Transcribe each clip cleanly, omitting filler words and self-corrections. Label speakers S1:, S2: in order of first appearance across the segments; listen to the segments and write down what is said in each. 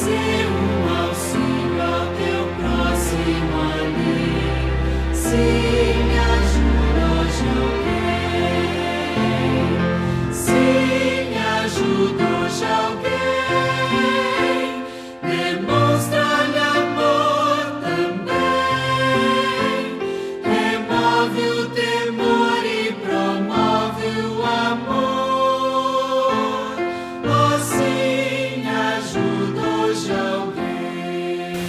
S1: ser um auxílio ao teu próximo ali. Se me ajuda hoje alguém, se me ajuda hoje alguém, demonstra-lhe amor também, remove o temor e promove o amor. Assim me ajuda hoje alguém.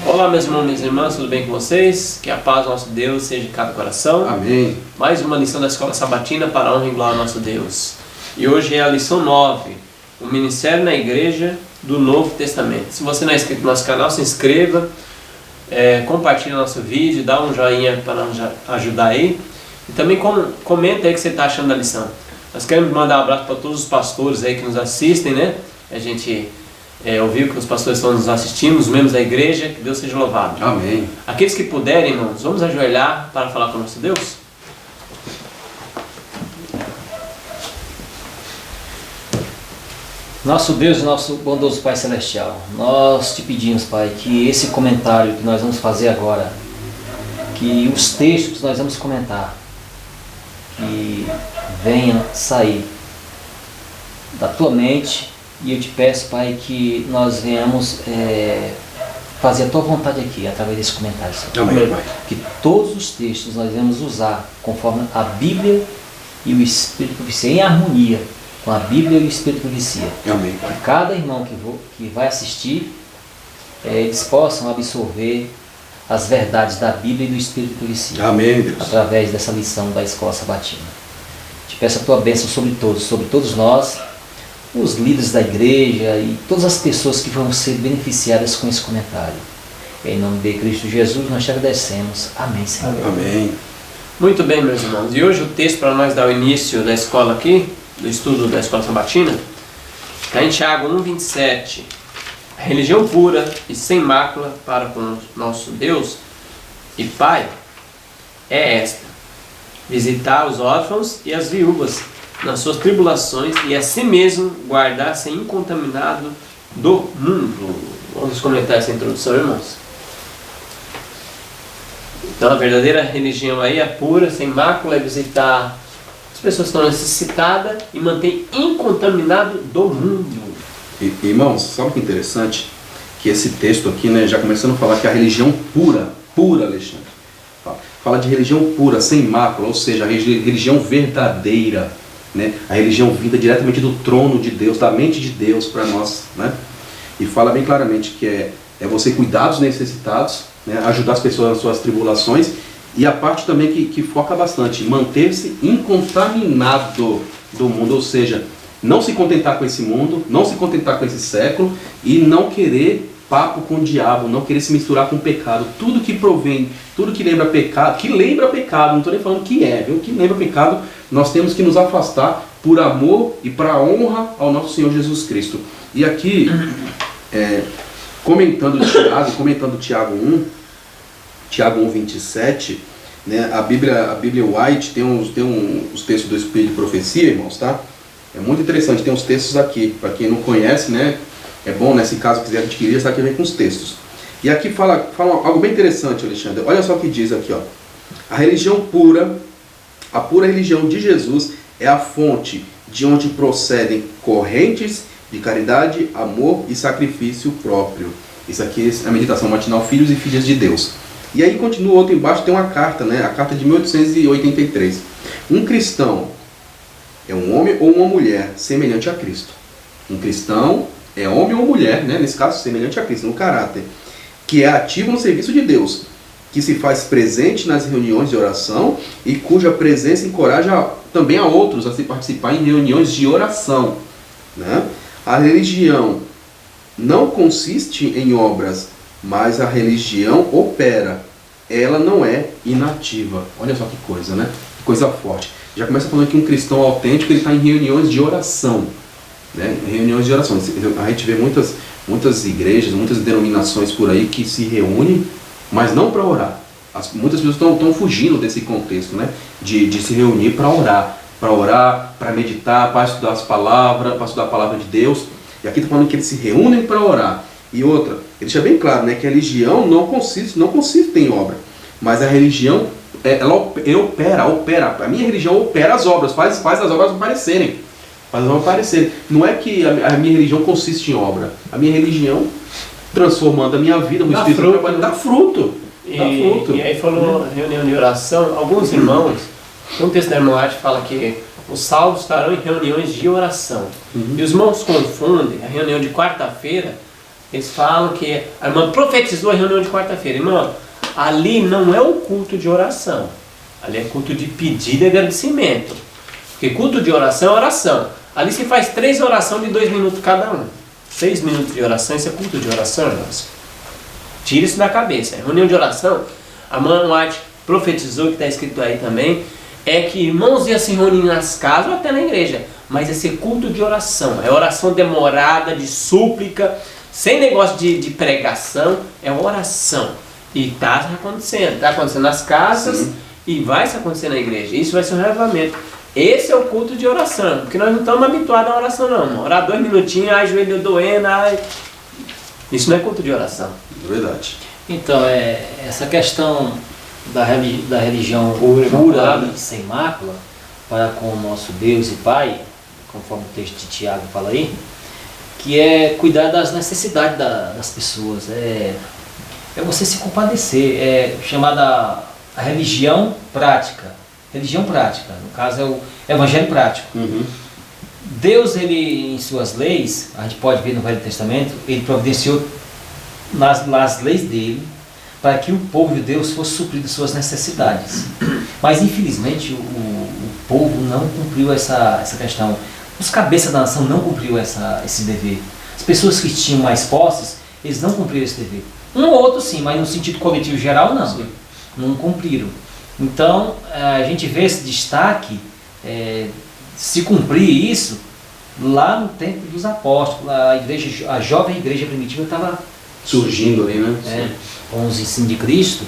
S2: Olá, meus irmãos e minhas irmãs, tudo bem com vocês? Que a paz do nosso Deus seja em cada coração.
S3: Amém.
S2: Mais uma lição da Escola Sabatina para a honra e glória ao nosso Deus. E hoje é a lição 9, o Ministério na Igreja do Novo Testamento. Se você não é inscrito no nosso canal, se inscreva, compartilhe nosso vídeo, dá um joinha para nos ajudar aí. E também comenta aí o que você está achando da lição. Nós queremos mandar um abraço para todos os pastores aí que nos assistem, né? A gente ouviu que os pastores estão nos assistindo, os membros da igreja, que Deus seja louvado.
S3: Amém.
S2: Aqueles que puderem, irmãos, vamos ajoelhar para falar com o nosso Deus?
S4: Nosso Deus e nosso bondoso Pai Celestial, nós te pedimos, Pai, que esse comentário que nós vamos fazer agora, que os textos que nós vamos comentar, que venham sair da tua mente, e eu te peço, Pai, que nós venhamos fazer a tua vontade aqui, através desse comentário, Senhor.
S3: Amém, Pai.
S4: Que todos os textos nós vamos usar conforme a Bíblia e o Espírito propicia, em harmonia com a Bíblia e o Espírito propicia.
S3: Amém, Pai.
S4: Que cada irmão que vai assistir, eles possam absorver as verdades da Bíblia e do Espírito propicia.
S3: Amém, Deus.
S4: Através dessa lição da Escola Sabatina. Te peço a tua bênção sobre todos nós, os líderes da igreja e todas as pessoas que vão ser beneficiadas com esse comentário. Em nome de Cristo Jesus, nós te agradecemos. Amém, Senhor.
S3: Amém.
S2: Muito bem, meus irmãos. E hoje o texto para nós dar o início da escola aqui, do estudo da Escola Sabatina, está em Tiago 1,27. A religião pura e sem mácula para com o nosso Deus e Pai é esta: visitar os órfãos e as viúvas nas suas tribulações e a si mesmo guardar-se incontaminado do mundo. Vamos comentar essa introdução, irmãos. Então a verdadeira religião aí é pura, sem mácula, é visitar as pessoas que estão necessitadas e manter incontaminado do mundo.
S3: Irmãos, sabe o que é interessante? Que esse texto aqui, né, já começando a falar que a religião pura, Alexandre, fala de religião pura, sem mácula, ou seja, a religião verdadeira, né? A religião vinda diretamente do trono de Deus, da mente de Deus para nós, né? E fala bem claramente que é você cuidar dos necessitados, né? Ajudar as pessoas nas suas tribulações, e a parte também que foca bastante, manter-se incontaminado do mundo, ou seja, não se contentar com esse mundo, não se contentar com esse século e não querer papo com o diabo, não querer se misturar com o pecado. Tudo que provém, tudo que lembra pecado, não estou nem falando que viu? Que lembra pecado, nós temos que nos afastar por amor e para a honra ao nosso Senhor Jesus Cristo. E aqui, comentando Tiago 1:27, né, a Bíblia White tem os textos do Espírito de Profecia, irmãos, tá? É muito interessante, tem os textos aqui, para quem não conhece, né? É bom, nesse caso, quiser adquirir, está aqui vem com os textos. E aqui fala algo bem interessante, Alexandre. Olha só o que diz aqui, ó. A pura religião de Jesus é a fonte de onde procedem correntes de caridade, amor e sacrifício próprio. Isso aqui é a meditação matinal, filhos e filhas de Deus. E aí continua outro embaixo, tem uma carta, né? A carta de 1883. Um cristão é um homem ou uma mulher semelhante a Cristo. Um cristão é homem ou mulher, né? Nesse caso, semelhante a Cristo, no caráter, que é ativo no serviço de Deus, que se faz presente nas reuniões de oração e cuja presença encoraja também a outros a se participar em reuniões de oração, né? A religião não consiste em obras, mas a religião opera. Ela não é inativa. Olha só que coisa, né? Que coisa forte. Já começa falando que um cristão autêntico, ele está em reuniões de oração, né? Reuniões de oração. A gente vê muitas igrejas, muitas denominações por aí que se reúnem, mas não para orar. Muitas pessoas estão fugindo desse contexto, né? De se reunir para orar, para meditar, para estudar as palavras, para estudar a palavra de Deus. E aqui está falando que eles se reúnem para orar. E outra, ele deixa bem claro, né, que a religião não consiste em obra, mas a religião, ela opera. A minha religião opera as obras, faz as obras aparecerem. Não é que a minha religião consiste em obra. A minha religião, transformando a minha vida, o Espírito trabalha, dá fruto.
S2: E aí falou reunião de oração. Alguns irmãos, um texto da irmã Arte fala que os salvos estarão em reuniões de oração. E os irmãos confundem a reunião de quarta-feira. Eles falam que a irmã profetizou a reunião de quarta-feira. Irmão, ali não é o culto de oração. Ali é culto de pedido e agradecimento. Porque culto de oração é oração. Ali se faz 3 orações de 2 minutos cada um. 6 minutos de oração, isso é culto de oração, irmãos. Tira isso da cabeça. A reunião de oração, a irmã White profetizou, que está escrito aí também, é que irmãos iam se reunir nas casas ou até na igreja. Mas esse culto de oração. É oração demorada, de súplica, sem negócio de pregação, é oração. E está acontecendo. Está acontecendo nas casas e vai se acontecer na igreja. Isso vai ser um reavivamento. Esse é o culto de oração. Porque nós não estamos habituados à oração, não. Orar 2 minutinhos, ai, joelho doendo, ai. Isso não é culto de oração.
S3: Verdade.
S4: Então, essa questão da religião
S2: pura
S4: e sem mácula para com o nosso Deus e Pai, conforme o texto de Tiago fala aí, que é cuidar das necessidades das pessoas, é você se compadecer, é chamada a religião prática. Religião prática, no caso é o evangelho prático. Deus, ele em suas leis, a gente pode ver no Velho Testamento, ele providenciou nas leis dele para que o povo de Deus fosse suprido suas necessidades. Mas infelizmente o povo não cumpriu essa questão. Os cabeças da nação não cumpriu esse dever. As pessoas que tinham mais posses, eles não cumpriram esse dever. Um ou outro sim, mas no sentido coletivo geral não. Não cumpriram. Então a gente vê esse destaque, se cumprir isso, lá no tempo dos apóstolos, a jovem igreja primitiva estava
S3: surgindo ali, né?
S4: Com os ensinos de Cristo.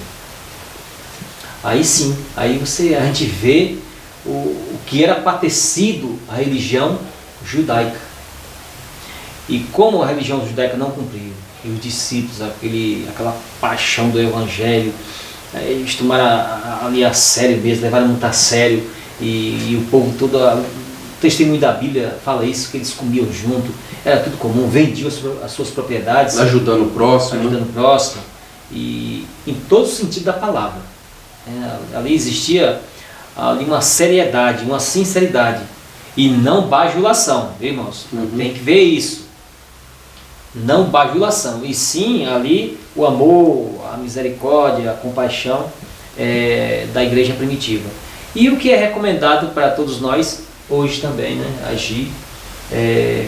S4: Aí sim, a gente vê o que era patecido a religião judaica. E como a religião judaica não cumpriu, e os discípulos, aquela paixão do evangelho, eles tomaram ali a sério mesmo, levaram muito a sério, e o povo todo, o testemunho da Bíblia fala isso, que eles comiam junto, era tudo comum, vendiam as suas propriedades,
S3: ajudando o próximo,
S4: e em todo o sentido da palavra. Ali existia ali uma seriedade, uma sinceridade, e não bajulação, viu, irmãos? Tem que ver isso. Não bajulação, e sim ali o amor, a misericórdia, a compaixão da igreja primitiva. E o que é recomendado para todos nós hoje também, né? Agir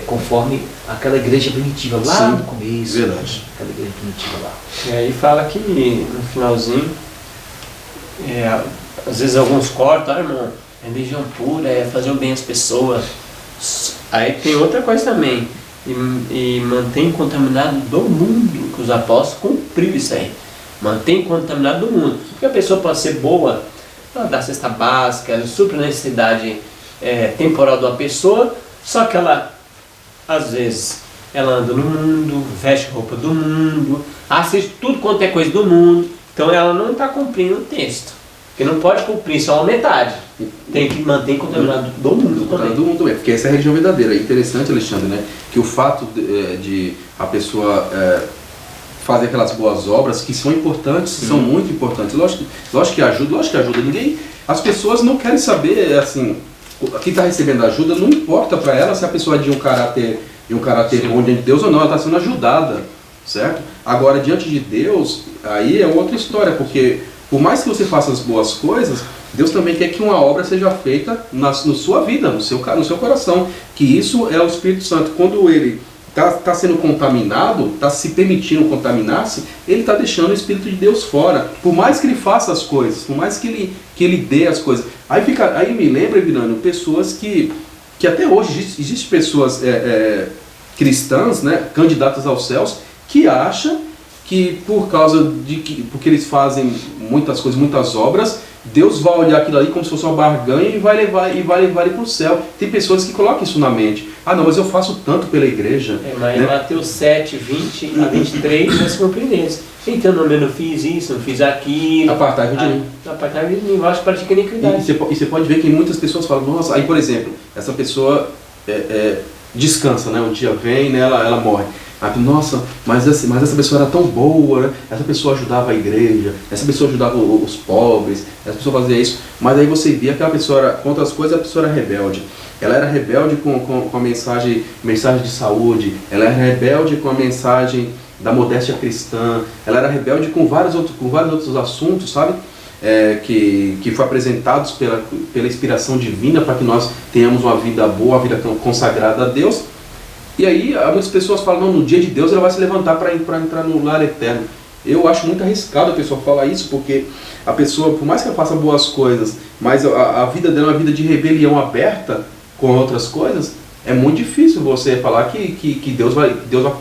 S4: conforme aquela igreja primitiva lá no começo.
S3: Verdade.
S4: Aquela igreja primitiva lá.
S2: E aí fala que no finalzinho, às vezes alguns cortam, irmão, religião pura é fazer o bem às pessoas. Aí tem outra coisa também. E mantém contaminado do mundo, que os apóstolos cumpriram isso aí. Mantém contaminado do mundo. Porque a pessoa pode ser boa, ela dá cesta básica, ela supre a necessidade temporal de uma pessoa, só que ela, às vezes, ela anda no mundo, veste roupa do mundo, assiste tudo quanto é coisa do mundo, então ela não está cumprindo o texto. Porque não pode cumprir só a metade. Tem que manter contaminado do mundo também.
S3: Do mundo mesmo, porque essa é a religião verdadeira. É interessante, Alexandre, né? Que o fato de a pessoa fazer aquelas boas obras, que são importantes, são muito importantes. Lógico que ajuda ninguém. As pessoas não querem saber, assim, quem está recebendo ajuda, não importa para ela se a pessoa é de um caráter bom diante de Deus ou não, ela está sendo ajudada, certo? Agora, diante de Deus, aí é outra história, porque por mais que você faça as boas coisas, Deus também quer que uma obra seja feita na sua vida, no seu coração. Que isso é o Espírito Santo. Quando ele está sendo contaminado, está se permitindo contaminar-se, ele está deixando o Espírito de Deus fora. Por mais que ele faça as coisas, por mais que ele dê as coisas. Aí me lembra, Virano, pessoas que até hoje existem pessoas cristãs, né, candidatas aos céus, que acham que por causa de que, porque eles fazem muitas coisas, muitas obras, Deus vai olhar aquilo ali como se fosse uma barganha e vai levar ele para o céu. Tem pessoas que colocam isso na mente. Ah, não, mas eu faço tanto pela igreja.
S2: Mas
S3: né?
S2: Mateus 7, 20 a 23 vai se cumprir. Então, eu não fiz isso, não fiz aquilo.
S3: Apartai-vos de mim.
S2: Apartai-vos de mim, eu acho que pratica
S3: E
S2: iniquidade.
S3: você pode ver que muitas pessoas falam, nossa, aí por exemplo, essa pessoa descansa, né? Um dia vem, né? Ela morre. Aí, nossa, mas essa pessoa era tão boa, né? Essa pessoa ajudava a igreja, essa pessoa ajudava os pobres, essa pessoa fazia isso. Mas aí você via que a pessoa era, contra as coisas, a pessoa era rebelde. Ela era rebelde com a mensagem de saúde, ela era rebelde com a mensagem da modéstia cristã, ela era rebelde com vários outros assuntos, sabe? Que foi apresentados pela inspiração divina para que nós tenhamos uma vida boa, uma vida consagrada a Deus. E aí muitas pessoas falam, não, no dia de Deus ela vai se levantar para entrar no lar eterno. Eu acho muito arriscado a pessoa falar isso, porque a pessoa, por mais que ela faça boas coisas, mas a vida dela é uma vida de rebelião aberta com outras coisas, é muito difícil você falar que Deus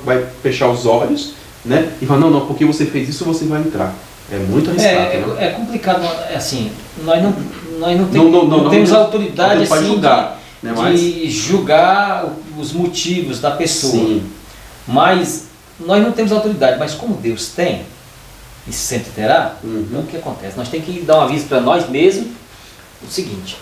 S3: vai fechar os olhos, né? E falar, não, porque você fez isso, você vai entrar. É muito arriscado, né?
S4: É complicado, assim, nós não temos autoridade assim,
S3: julgar, né?
S4: de julgar os motivos da pessoa.
S3: Sim.
S4: Mas nós não temos autoridade, mas como Deus tem, e sempre terá, então o que acontece? Nós temos que dar um aviso para nós mesmos, o seguinte,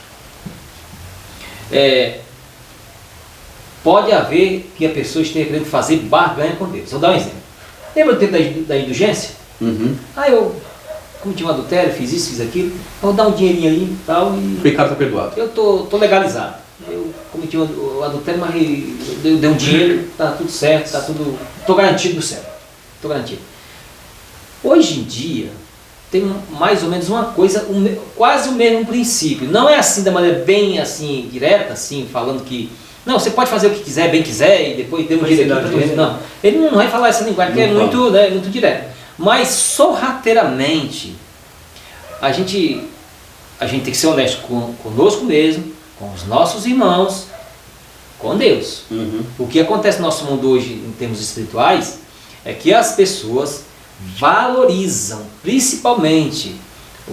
S4: pode haver que a pessoa esteja querendo fazer barganha com Deus. Vou dar um exemplo. Lembra do tempo da indulgência? Eu cometi um adultério, fiz isso, fiz aquilo, eu vou dar um dinheirinho ali e tal. E
S3: o pecado está perdoado.
S4: eu tô legalizado. Eu cometi o adultério, mas eu dei um dinheiro, tá tudo certo, tá tudo. Estou garantido no céu. Estou garantido. Hoje em dia, tem mais ou menos uma coisa, quase o mesmo princípio. Não é assim da maneira bem assim, direta, assim, falando que. Não, você pode fazer o que quiser, bem quiser, e depois tem um dinheiro aqui para você. Não, ele não vai falar essa linguagem, porque é muito, né, muito direto. Mas sorrateiramente, a gente tem que ser honesto conosco mesmo, com os nossos irmãos, com Deus. O que acontece no nosso mundo hoje, em termos espirituais, é que as pessoas valorizam, principalmente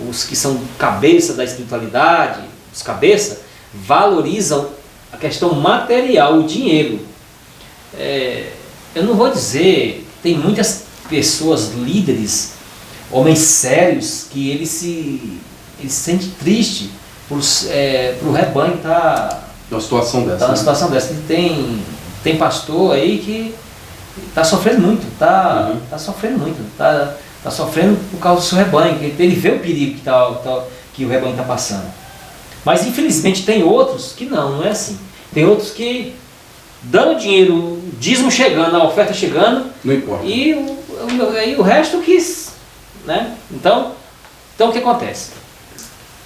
S4: os que são cabeça da espiritualidade, os cabeças, valorizam a questão material, o dinheiro. Eu não vou dizer, tem muitas pessoas, líderes, homens sérios, que eles se sentem tristes por o rebanho que está
S3: Uma situação dessa.
S4: numa situação dessa. Tem pastor aí que está sofrendo muito, está sofrendo muito, está sofrendo por causa do seu rebanho, que ele vê o perigo que o rebanho está passando. Mas infelizmente tem outros que não é assim. Tem outros que dando dinheiro, o dízimo chegando, a oferta chegando,
S3: Não importa.
S4: e o resto quis, né? Então o que acontece?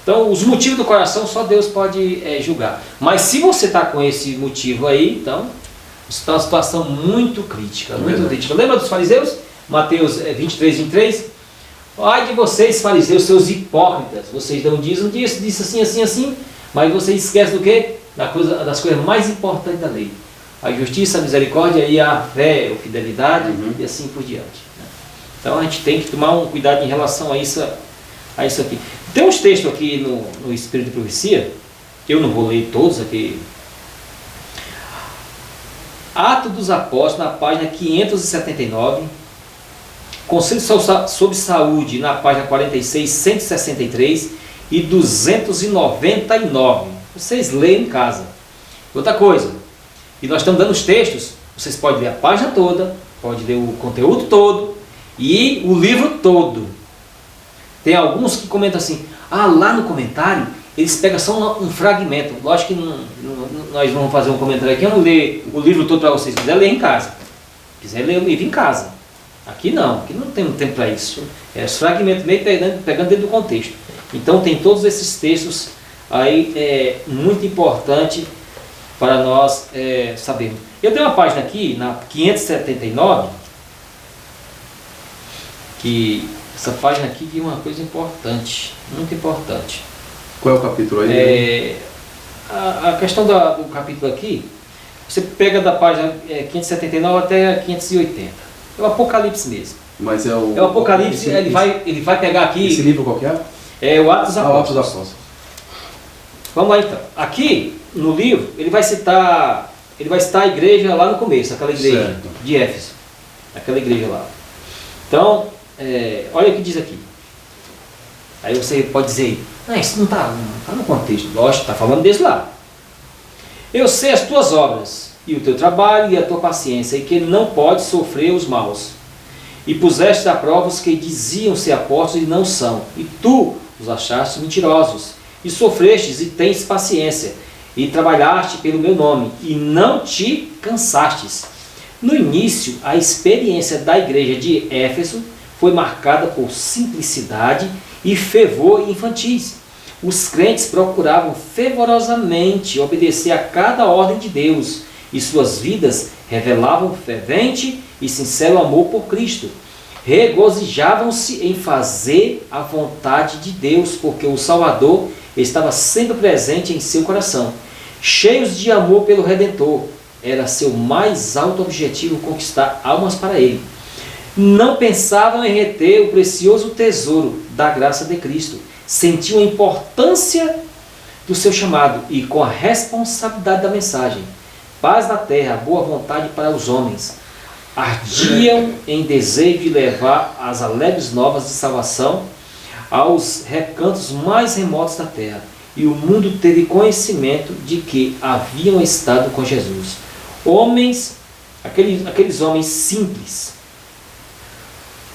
S4: Então os motivos do coração só Deus pode julgar. Mas se você está com esse motivo aí, então você está numa situação muito crítica, muito crítica. Lembra dos fariseus? Mateus 23, 23. Ai de vocês, fariseus, seus hipócritas, vocês dão dízimo, disse assim, assim, assim, mas vocês esquecem do quê? Das coisas mais importantes da lei. A justiça, a misericórdia e a fé, a fidelidade e assim por diante. Né? Então a gente tem que tomar um cuidado em relação a isso aqui. Tem uns textos aqui no Espírito de Profecia, que eu não vou ler todos aqui. Atos dos Apóstolos, na página 579. Conselho sobre Saúde, na página 46, 163 e 299. Vocês leem em casa. Outra coisa, e nós estamos dando os textos, vocês podem ler a página toda, pode ler o conteúdo todo e o livro todo. Tem alguns que comentam assim, lá no comentário, eles pegam só um fragmento. Lógico que nós vamos fazer um comentário aqui, eu não ler o livro todo para vocês, se quiser ler em casa. Se quiser ler o livro em casa. Aqui não temos tempo para isso. É os fragmentos meio pegando dentro do contexto. Então tem todos esses textos aí, muito importante para nós sabermos. Eu tenho uma página aqui, na 579, que essa página aqui tem uma coisa importante, muito importante.
S3: Qual é o capítulo aí?
S4: A questão do capítulo aqui, você pega da página 579 até 580. É o Apocalipse mesmo.
S3: Mas é o...
S4: É o Apocalipse, ele vai pegar aqui,
S3: Esse livro qual que é?
S4: é o Atos dos
S3: Ah, o Atos dos
S4: Apóstolos.
S3: Apóstolos.
S4: Vamos lá então. Aqui no livro, ele vai citar a igreja lá no começo, aquela igreja
S3: Certo.
S4: de Éfeso. Aquela igreja lá. Então, olha o que diz aqui. Aí você pode dizer, isso não está no contexto. Lógico, está falando desse lá. Eu sei as tuas obras, e o teu trabalho e a tua paciência, e que não pode sofrer os maus. E puseste à prova os que diziam ser apóstolos e não são. E tu os achaste mentirosos. E sofrestes e tens paciência. E trabalhaste pelo meu nome. E não te cansastes. No início, a experiência da igreja de Éfeso foi marcada por simplicidade e fervor infantis. Os crentes procuravam fervorosamente obedecer a cada ordem de Deus. E suas vidas revelavam fervente e sincero amor por Cristo. Regozijavam-se em fazer a vontade de Deus, porque o Salvador estava sempre presente em seu coração. Cheios de amor pelo Redentor, era seu mais alto objetivo conquistar almas para ele. Não pensavam em reter o precioso tesouro da graça de Cristo. Sentiam a importância do seu chamado e com a responsabilidade da mensagem. Paz na terra, boa vontade para os homens. Ardiam em desejo de levar as alegres novas de salvação aos recantos mais remotos da terra. E o mundo teve conhecimento de que haviam estado com Jesus. Homens, aqueles homens simples.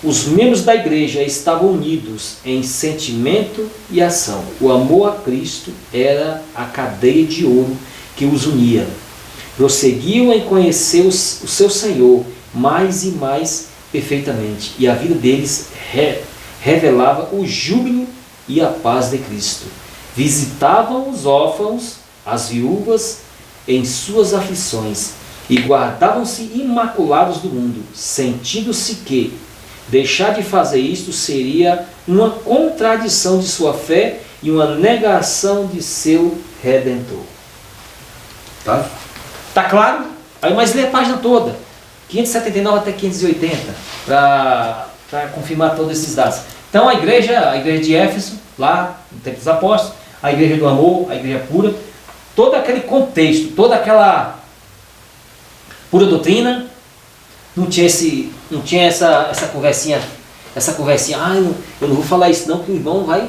S4: Os membros da igreja estavam unidos em sentimento e ação. O amor a Cristo era a cadeia de ouro que os unia. Prosseguiam em conhecer o seu Senhor mais e mais perfeitamente. E a vida deles revelava o júbilo e a paz de Cristo. Visitavam os órfãos, as viúvas, em suas aflições. E guardavam-se imaculados do mundo, sentindo-se que deixar de fazer isto seria uma contradição de sua fé e uma negação de seu Redentor. Tá claro? Aí, mas lê a página toda, 579 até 580, para confirmar todos esses dados. Então a igreja de Éfeso, lá no tempo dos apóstolos, a igreja do amor, a igreja pura, todo aquele contexto, toda aquela pura doutrina, não tinha essa conversinha, eu não vou falar isso não, que o irmão vai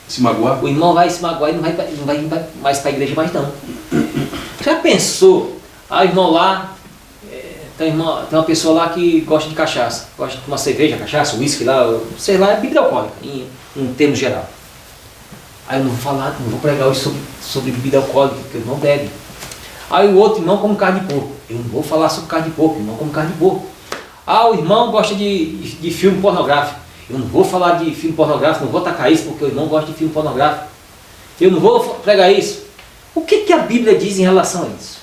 S3: Se magoar?
S4: o irmão vai se magoar e não vai mais para a igreja mais não. Já pensou? O irmão lá, tem uma pessoa lá que gosta de cachaça, gosta de tomar cerveja, cachaça, uísque lá, sei lá, é bebida alcoólica, em termos geral. Aí eu não vou pregar hoje sobre bebida alcoólica, porque o irmão bebe. Aí o outro irmão come carne de porco. Eu não vou falar sobre carne de porco, o irmão come carne de porco. O irmão gosta de filme pornográfico. Eu não vou falar de filme pornográfico, não vou atacar isso porque o irmão gosta de filme pornográfico. Eu não vou pregar isso. O que a Bíblia diz em relação a isso?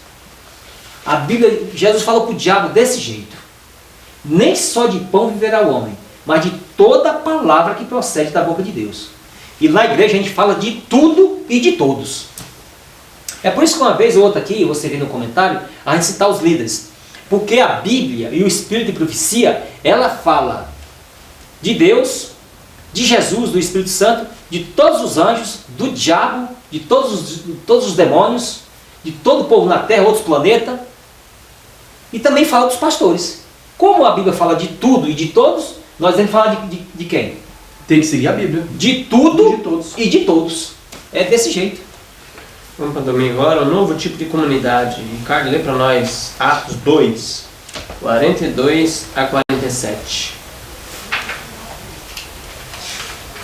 S4: A Bíblia, Jesus falou para o diabo desse jeito. Nem só de pão viverá o homem, mas de toda a palavra que procede da boca de Deus. E na igreja a gente fala de tudo e de todos. É por isso que uma vez ou outra aqui, você vê no comentário, a gente citar os líderes. Porque a Bíblia e o Espírito de profecia, ela fala de Deus, de Jesus, do Espírito Santo, de todos os anjos, do diabo, de todos os demônios, de todo o povo na Terra, outros planetas, e também fala dos pastores. Como a Bíblia fala de tudo e de todos, nós temos que falar de quem?
S3: Tem que seguir a Bíblia.
S4: De tudo
S3: De todos.
S4: e de todos. É desse jeito.
S2: Vamos para domingo agora, um novo tipo de comunidade. Ricardo, lê para nós Atos 2, 42 a 47.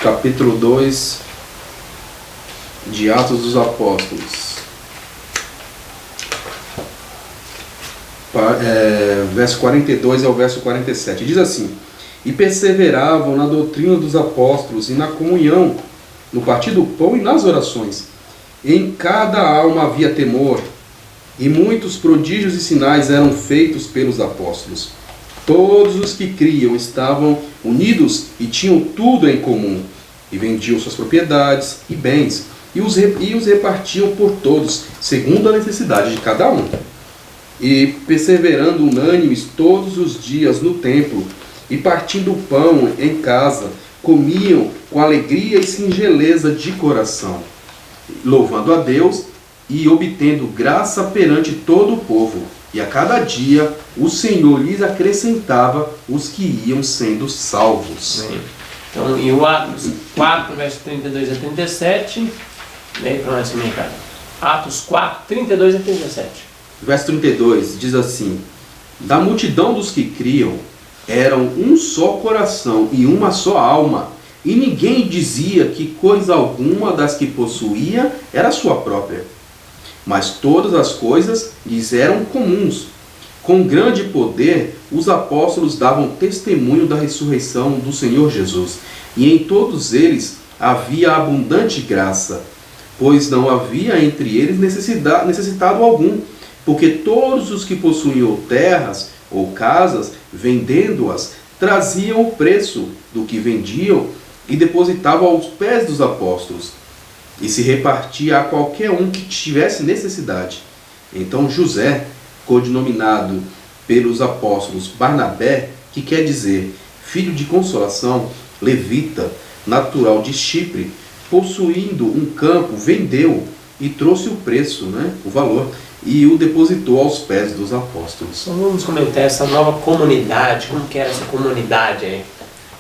S3: Capítulo 2 de Atos dos Apóstolos. Verso 42 ao verso 47. Diz assim: E perseveravam na doutrina dos apóstolos e na comunhão, no partir do pão e nas orações. Em cada alma havia temor, e muitos prodígios e sinais eram feitos pelos apóstolos. Todos os que criam estavam unidos e tinham tudo em comum, e vendiam suas propriedades e bens, e os repartiam por todos, segundo a necessidade de cada um. E perseverando unânimes todos os dias no templo, e partindo o pão em casa, comiam com alegria e singeleza de coração, louvando a Deus e obtendo graça perante todo o povo. E a cada dia o Senhor lhes acrescentava os que iam sendo salvos.
S2: Amém. Então, em o Atos 4, verso 32 a 37, leia para nós, minha cara. Atos 4, 32 a 37.
S3: Verso 32 diz assim: da multidão dos que criam, eram um só coração e uma só alma, e ninguém dizia que coisa alguma das que possuía era sua própria, mas todas as coisas lhes eram comuns. Com grande poder, os apóstolos davam testemunho da ressurreição do Senhor Jesus, e em todos eles havia abundante graça, pois não havia entre eles necessitado algum, porque todos os que possuíam terras ou casas, vendendo-as, traziam o preço do que vendiam e depositavam aos pés dos apóstolos, e se repartia a qualquer um que tivesse necessidade. Então José, codinominado pelos apóstolos Barnabé, que quer dizer filho de consolação, levita, natural de Chipre, possuindo um campo, vendeu e trouxe o preço, o valor, e o depositou aos pés dos apóstolos.
S2: Então vamos comentar essa nova comunidade, como que era essa comunidade aí,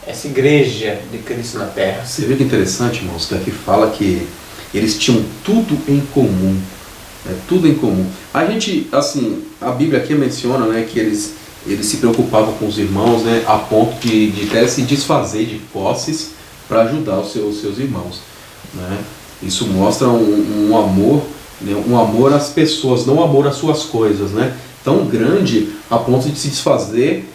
S2: essa igreja de Cristo na Terra.
S3: Você vê que interessante, irmãos, que aqui fala que eles tinham tudo em comum. Tudo em comum. A gente, assim, a Bíblia aqui menciona, que eles se preocupavam com os irmãos, a ponto de até se desfazer de posses para ajudar os seus irmãos. Isso mostra um amor, um amor às pessoas, não um amor às suas coisas, tão grande a ponto de se desfazer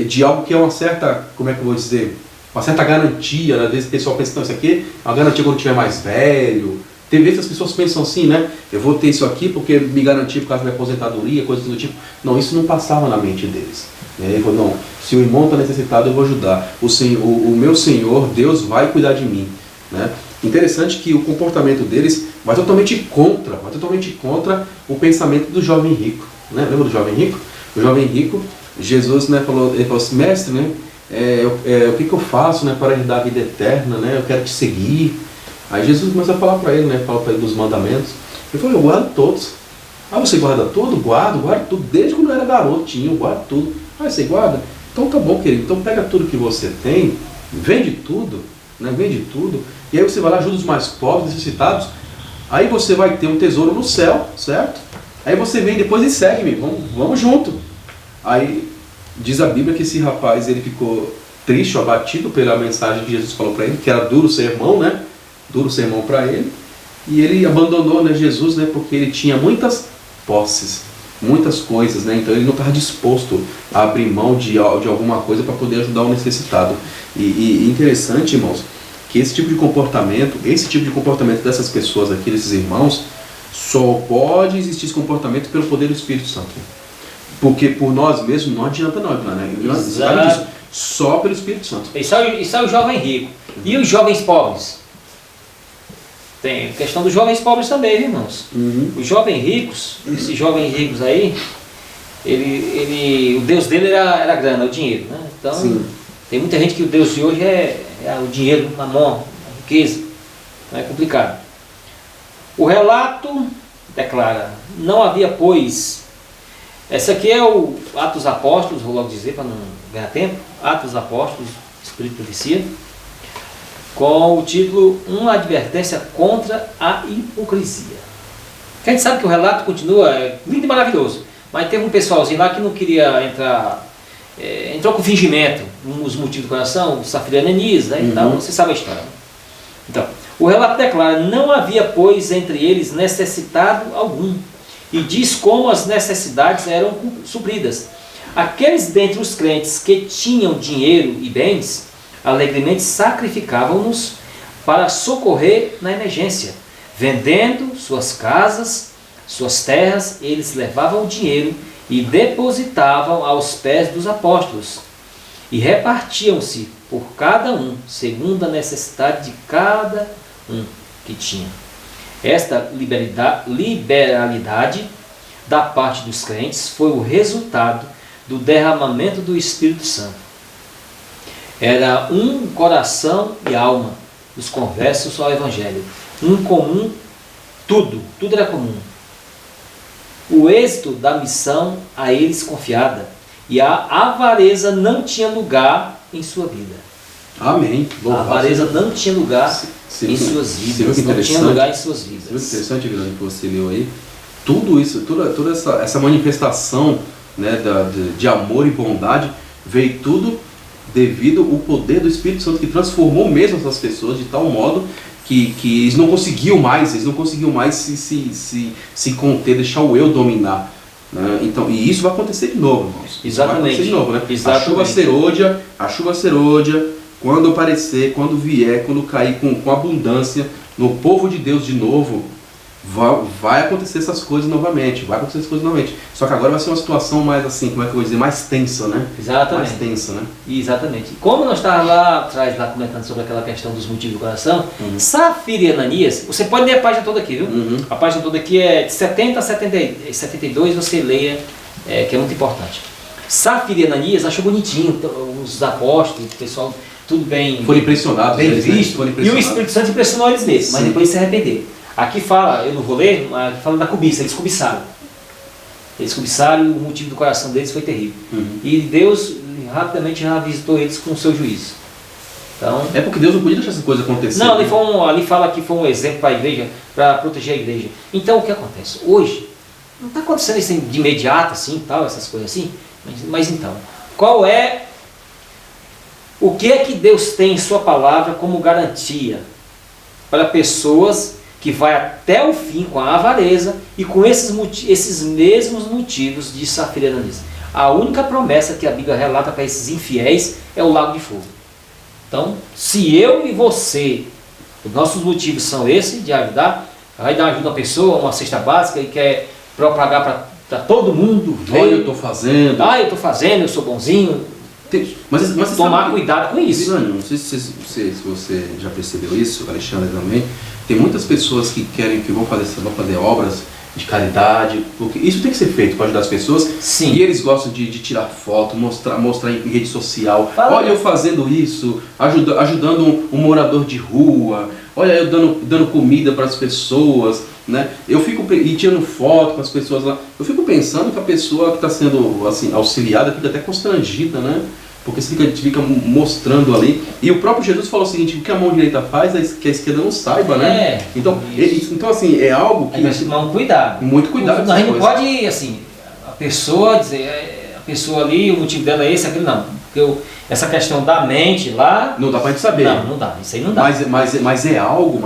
S3: de algo que é uma certa, como é que eu vou dizer, uma certa garantia. Às vezes o pessoal pensa, não, isso aqui é uma garantia quando tiver mais velho. Tem vezes que as pessoas pensam assim, eu vou ter isso aqui porque me garantir por causa da minha aposentadoria, coisas do tipo. Não, isso não passava na mente deles. Ele falou, não, se o irmão está necessitado, eu vou ajudar. O meu Senhor, Deus, vai cuidar de mim. Interessante que o comportamento deles vai totalmente contra o pensamento do jovem rico. Lembra do jovem rico? O jovem rico, Jesus ele falou assim, mestre, o que eu faço para herdar a vida eterna? Eu quero te seguir. Aí Jesus começa a falar para ele, fala para ele dos mandamentos. Ele falou, eu guardo todos. Ah, você guarda tudo? Guardo tudo. Desde quando eu era garotinho, eu guardo tudo. Ah, você guarda? Então tá bom, querido. Então pega tudo que você tem, vende tudo, vende tudo. E aí você vai lá, ajuda os mais pobres, necessitados. Aí você vai ter um tesouro no céu, certo? Aí você vem depois e segue-me, vamos junto. Aí diz a Bíblia que esse rapaz, ele ficou triste, abatido pela mensagem que Jesus falou para ele, que era duro sermão, duro sermão para ele, e ele abandonou Jesus, porque ele tinha muitas posses, muitas coisas, então ele não estava disposto a abrir mão de alguma coisa para poder ajudar o necessitado. E interessante, irmãos, que esse tipo de comportamento dessas pessoas aqui, desses irmãos, só pode existir esse comportamento pelo poder do Espírito Santo. Porque por nós mesmos não adianta não, disso, só pelo Espírito Santo.
S4: Isso é o jovem rico. E os jovens pobres? Tem a questão dos jovens pobres também, irmãos. Os jovens ricos, esses jovens ricos aí, o Deus dele era a grana, o dinheiro. Então, sim, tem muita gente que o Deus de hoje é o dinheiro, a mamon, a riqueza. É complicado. O relato declara, não havia, pois... Essa aqui é o Atos Apóstolos, vou logo dizer para não ganhar tempo. Atos Apóstolos, Espírito de Profecia, com o título Uma advertência contra a hipocrisia. A gente sabe que o relato continua lindo e maravilhoso, mas teve um pessoalzinho lá que não queria entrar, entrou com fingimento, nos motivos do coração, o Safira Ananias, e tal, você sabe a história. Então, o relato declara, não havia, pois, entre eles necessitado algum, e diz como as necessidades eram supridas. Aqueles dentre os crentes que tinham dinheiro e bens, alegremente sacrificavam-nos para socorrer na emergência. Vendendo suas casas, suas terras, eles levavam o dinheiro e depositavam aos pés dos apóstolos. E repartiam-se por cada um, segundo a necessidade de cada um que tinha. Esta liberalidade da parte dos crentes foi o resultado do derramamento do Espírito Santo. Era um coração e alma dos conversos ao Evangelho. Um comum, tudo era comum. O êxito da missão a eles confiada, e a avareza não tinha lugar em sua vida.
S3: Amém.
S4: A avareza não tinha lugar em suas vidas. Não tinha lugar em suas vidas.
S3: Muito interessante, Guilherme, que você leu aí. Tudo isso, toda essa manifestação, né, de amor e bondade, veio tudo devido ao poder do Espírito Santo, que transformou mesmo essas pessoas de tal modo que eles não conseguiam mais se conter, deixar o eu dominar. Né? Então, e isso vai acontecer de novo, irmãos.
S4: Exatamente.
S3: Vai acontecer de novo, né?
S4: Exatamente.
S3: A chuva serôdia, quando aparecer, quando vier, quando cair com abundância no povo de Deus de novo, vai acontecer essas coisas novamente, Só que agora vai ser uma situação mais assim, como é que eu vou dizer, mais tensa, né?
S4: Exatamente.
S3: Mais tensa, né?
S4: Exatamente. Como nós estávamos lá atrás, lá comentando sobre aquela questão dos motivos do coração, Safira e Ananias, você pode ler a página toda aqui, viu? A página toda aqui é de 70 a 72, você leia, que é muito importante. Safira e Ananias achou bonitinho, os apóstolos, o pessoal, tudo bem...
S3: Foram impressionados.
S4: Bem
S3: eles,
S4: visto,
S3: né?
S4: e o Espírito Santo impressionou eles mesmos, mas depois se arrependeram. Aqui fala, eu não vou ler, mas fala da cobiça, eles cobiçaram. Eles cobiçaram e o motivo do coração deles foi terrível. E Deus rapidamente já visitou eles com o seu juízo. Então,
S3: é porque Deus não podia deixar essa coisa acontecer.
S4: Não, ali fala que foi um exemplo para a igreja, para proteger a igreja. Então o que acontece? Hoje, não está acontecendo isso de imediato, assim, tal, essas coisas assim, mas então, o que é que Deus tem em sua palavra como garantia para pessoas que vai até o fim com a avareza e com esses mesmos motivos de Safira e Ananias? A única promessa que a Bíblia relata para esses infiéis é o lago de fogo. Então, se eu e você, os nossos motivos são esses, de ajudar, vai dar ajuda a uma pessoa, uma cesta básica, e quer propagar para todo mundo.
S3: Olha, eu estou fazendo.
S4: Eu estou fazendo, eu sou bonzinho.
S3: Mas
S4: tomar cuidado com isso.
S3: Não sei se você já percebeu isso, Alexandre também. Tem muitas pessoas que vão fazer obras de caridade, porque isso tem que ser feito para ajudar as pessoas.
S4: Sim.
S3: E eles gostam de tirar foto, mostrar em rede social.
S4: Fala.
S3: Olha eu fazendo isso, ajudando um morador de rua. Olha eu dando comida para as pessoas, né? Eu fico tirando foto com as pessoas lá. Eu fico pensando que a pessoa que está sendo assim auxiliada fica até constrangida, né? Porque você fica mostrando ali. E o próprio Jesus falou o seguinte: o que a mão direita faz, que a esquerda não saiba, né? Então assim, é algo que...
S4: Aí nós temos que tomar um cuidado.
S3: Muito cuidado.
S4: A gente não pode, assim, a pessoa dizer, a pessoa ali, o motivo dela é esse, aquilo, não. Porque essa questão da mente lá...
S3: Não dá pra gente saber.
S4: Não dá, isso aí não dá.
S3: Mas é algo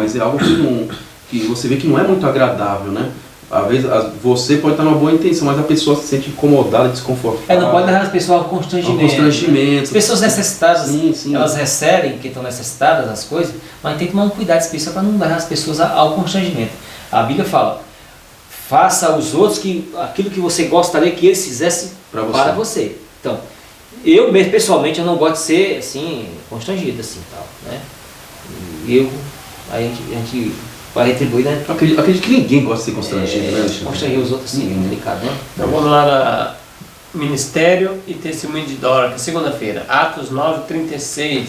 S3: que você vê que não é muito agradável, né? Às vezes você pode estar numa boa intenção, mas a pessoa se sente incomodada, desconfortável.
S4: Não pode levar as pessoas ao constrangimento. As pessoas necessitadas, sim. Elas recebem que estão necessitadas das coisas, mas tem que tomar um cuidado especial para não levar as pessoas ao constrangimento. A Bíblia fala: faça aos outros aquilo que você gostaria que eles fizessem para você. Então, eu mesmo, pessoalmente, eu não gosto de ser assim, constrangido, assim, tal, né? Aí a gente vai retribuir, né?
S3: Acredito que ninguém gosta de ser constrangido, né, Alexandre?
S4: Constranger os outros, sim, é complicado, né?
S2: Então vamos lá na Ministério e Testemunho de Dorcas, segunda-feira, Atos 9:36.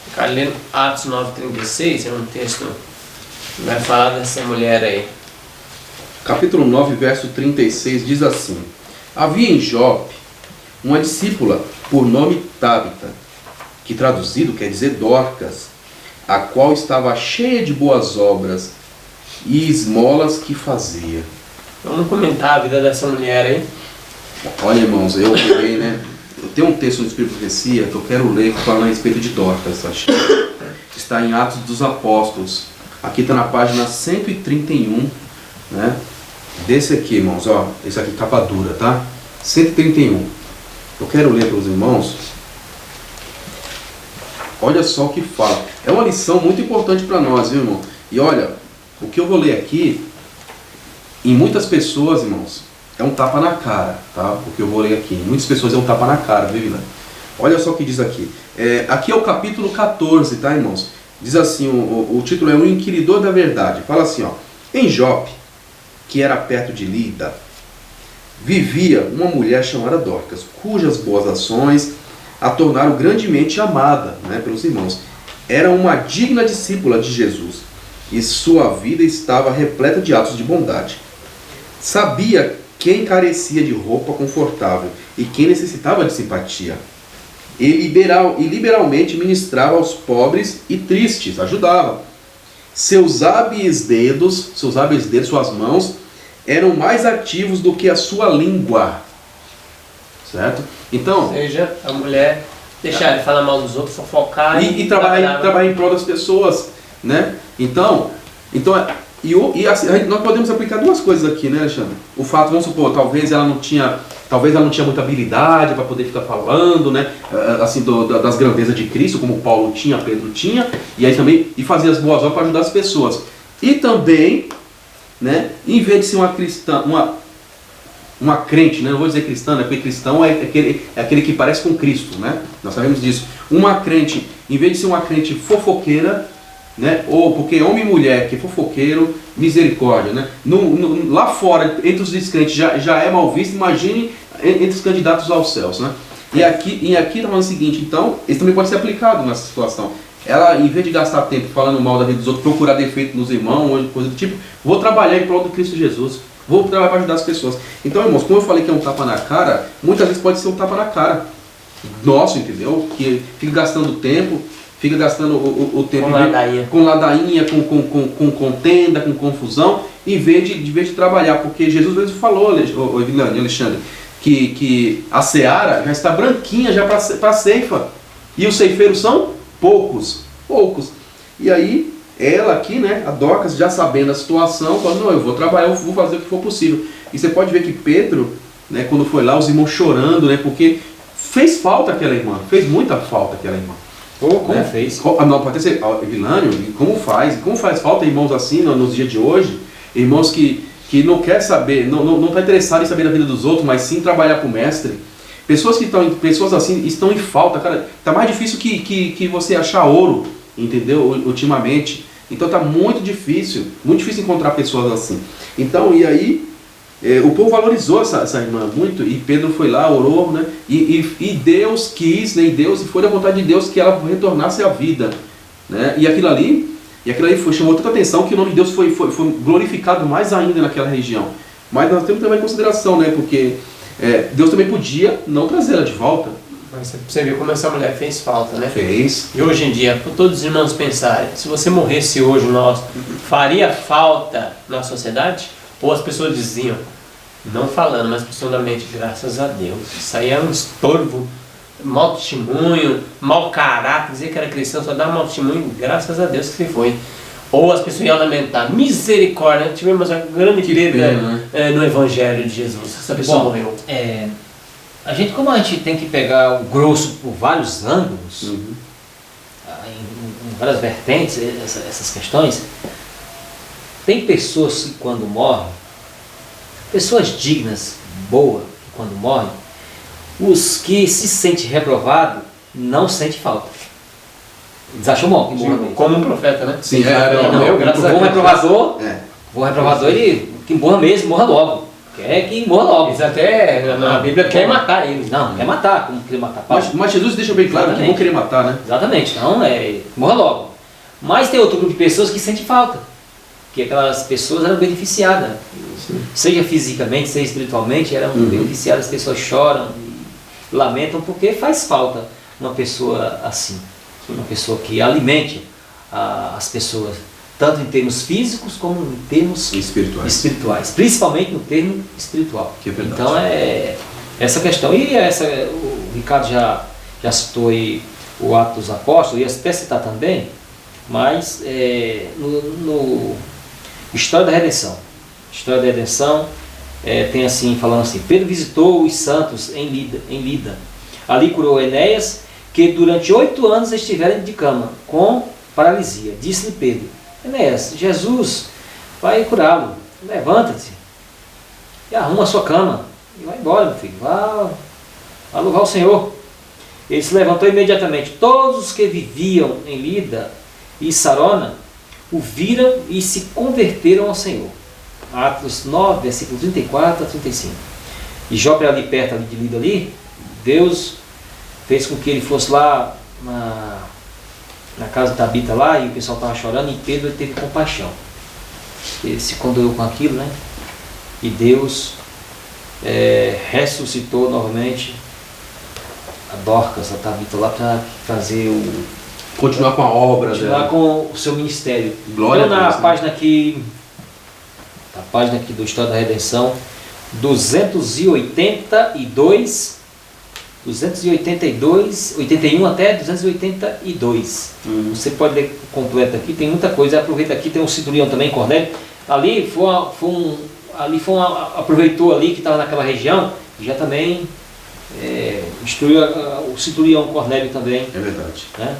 S2: Ficar lendo Atos 9:36, é um texto que vai falar dessa mulher aí.
S3: Capítulo 9, verso 36 diz assim: havia em Jope uma discípula por nome Tábita, que traduzido quer dizer Dorcas, a qual estava cheia de boas obras e esmolas que fazia.
S2: Vamos comentar a vida dessa mulher aí.
S3: Olha, irmãos, eu peguei, né? Eu tenho um texto no Espírito de Profecia que eu quero ler falando a respeito de Dorcas. Acho que está em Atos dos Apóstolos. Aqui está na página 131, né? Desse aqui, irmãos, ó. Esse aqui, capa dura, tá? 131. Eu quero ler para os irmãos. Olha só o que fala. É uma lição muito importante para nós, viu, irmão? E olha, o que eu vou ler aqui, em muitas pessoas, irmãos, é um tapa na cara, tá? O que eu vou ler aqui, em muitas pessoas é um tapa na cara, viu, Vila? Olha só o que diz aqui. Aqui é o capítulo 14, tá, irmãos? Diz assim, o título é O Inquiridor da Verdade. Fala assim, ó: em Jope, que era perto de Lida, vivia uma mulher chamada Dorcas, cujas boas ações a tornaram grandemente amada, né, pelos irmãos. Era uma digna discípula de Jesus e sua vida estava repleta de atos de bondade. Sabia quem carecia de roupa confortável e quem necessitava de simpatia. E liberalmente ministrava aos pobres e tristes, ajudava. Seus hábeis dedos, suas mãos, eram mais ativos do que a sua língua. Certo? Então,
S2: Ou seja, a mulher deixar ele falar mal dos outros, fofocar
S3: e trabalhar em prol das pessoas, né? Então assim, nós podemos aplicar duas coisas aqui, né, Alexandre? O fato, vamos supor, talvez ela não tinha muita habilidade para poder ficar falando, né, assim, das grandezas de Cristo, como Paulo tinha, Pedro tinha, e aí também fazer as boas obras para ajudar as pessoas. E também, né, em vez de ser uma cristã, uma crente, né? Não vou dizer cristã, né? Porque cristão é aquele que parece com Cristo, né? Nós sabemos disso. Uma crente, em vez de ser uma crente fofoqueira, né? Ou porque homem e mulher que é fofoqueiro, misericórdia, né? Lá fora, entre os descrentes já é mal visto, imagine entre os candidatos aos céus, né? E aqui está falando o seguinte, então, isso também pode ser aplicado nessa situação. Ela, em vez de gastar tempo falando mal da vida dos outros, procurar defeito nos irmãos, ou coisa do tipo, vou trabalhar em prol do Cristo Jesus. Vou trabalhar para ajudar as pessoas. Então, irmãos, como eu falei que é um tapa na cara, muitas vezes pode ser um tapa na cara nosso, entendeu? Que fica gastando tempo, fica gastando o tempo com ladainha, com contenda, com confusão, em vez de trabalhar. Porque Jesus mesmo falou, Evilane, Alexandre, que a seara já está branquinha já para a ceifa. E os ceifeiros são poucos. E aí, ela aqui, né, a Dorcas, já sabendo a situação, falou, não, eu vou trabalhar, eu vou fazer o que for possível. E você pode ver que Pedro, né, quando foi lá, os irmãos chorando, né, porque fez falta aquela irmã, fez muita falta aquela irmã.
S4: Como
S3: né?
S4: fez?
S3: Não, pode ser, Vilânio, como faz falta irmãos assim nos dias de hoje, irmãos que não quer saber, não está interessado em saber da vida dos outros, mas sim trabalhar para o mestre. Pessoas assim estão em falta, cara, tá mais difícil que você achar ouro, entendeu? Ultimamente. Então tá muito difícil encontrar pessoas assim. Então, e aí, o povo valorizou essa irmã muito, e Pedro foi lá, orou, né? E Deus quis, né? E foi da vontade de Deus que ela retornasse à vida, né? E aquilo ali chamou tanta atenção que o nome de Deus foi glorificado mais ainda naquela região. Mas nós temos que levar em consideração, né? Porque Deus também podia não trazê-la de volta.
S2: Mas você viu como essa mulher fez falta, né?
S3: Fez.
S2: E hoje em dia, por todos os irmãos pensarem, se você morresse hoje, faria falta na sociedade? Ou as pessoas diziam, não falando, mas pessoalmente, graças a Deus, isso aí é um estorvo, mau testemunho, mau caráter, dizer que era cristão, só dá mau testemunho, graças a Deus que se foi. Ou as pessoas iam lamentar, misericórdia, tivemos uma grande perda no Evangelho de Jesus, essa pessoa morreu.
S4: Como a gente tem que pegar o grosso por vários ângulos, em várias vertentes, essas questões, tem pessoas que quando morrem, pessoas dignas, boas, que quando morrem, os que se sentem reprovados não sentem falta. Eles acham bom que morra mesmo.
S2: Como um profeta, né?
S3: Sim,
S4: o bom reprovador, ele que morra mesmo, morra logo. Quer que morra logo.
S2: Eles até, na Bíblia, quer matar eles.
S4: Não, quer matar, como querer matar.
S3: Mas Jesus deixa bem claro que vão querer matar, né?
S4: Exatamente, então morra logo. Mas tem outro grupo de pessoas que sente falta. Que aquelas pessoas eram beneficiadas. Seja fisicamente, seja espiritualmente, eram beneficiadas. As pessoas choram e lamentam porque faz falta uma pessoa assim. Uma pessoa que alimente as pessoas, tanto em termos físicos como em termos espirituais, principalmente no termo espiritual.
S3: Que é verdade.
S4: Então essa questão, e o Ricardo já citou aí o Atos dos Apóstolos, ia até citar também, mas no História da Redenção. História da Redenção tem assim, falando assim, Pedro visitou os santos em Lida. Ali curou Enéas, que durante 8 anos estiveram de cama, com paralisia. Disse-lhe Pedro, Enéas, Jesus vai curá-lo, levanta-te e arruma a sua cama e vai embora, meu filho, vá louvar o Senhor. Ele se levantou imediatamente. Todos os que viviam em Lida e Sarona o viram e se converteram ao Senhor. Atos 9, versículo 34 a 35. E Jope ali perto de Lida ali, Deus fez com que ele fosse lá na casa de Tabita lá, e o pessoal estava chorando, e Pedro teve compaixão. Ele se condoeu com aquilo, né? E Deus ressuscitou novamente a Dorcas, a Tabita lá, para fazer
S3: Continuar com a obra
S4: continuar
S3: dela.
S4: com o seu ministério.
S3: Glória
S4: Então,
S3: a Deus,
S4: na
S3: né?
S4: página aqui do História da Redenção, 282, 81 até 282. Você pode ler completo aqui, tem muita coisa. Aproveita aqui, tem um cinturão também, Cornélio. Ali aproveitou ali que estava naquela região e já também instruiu o cinturão Cornélio também.
S3: É verdade.
S4: Né?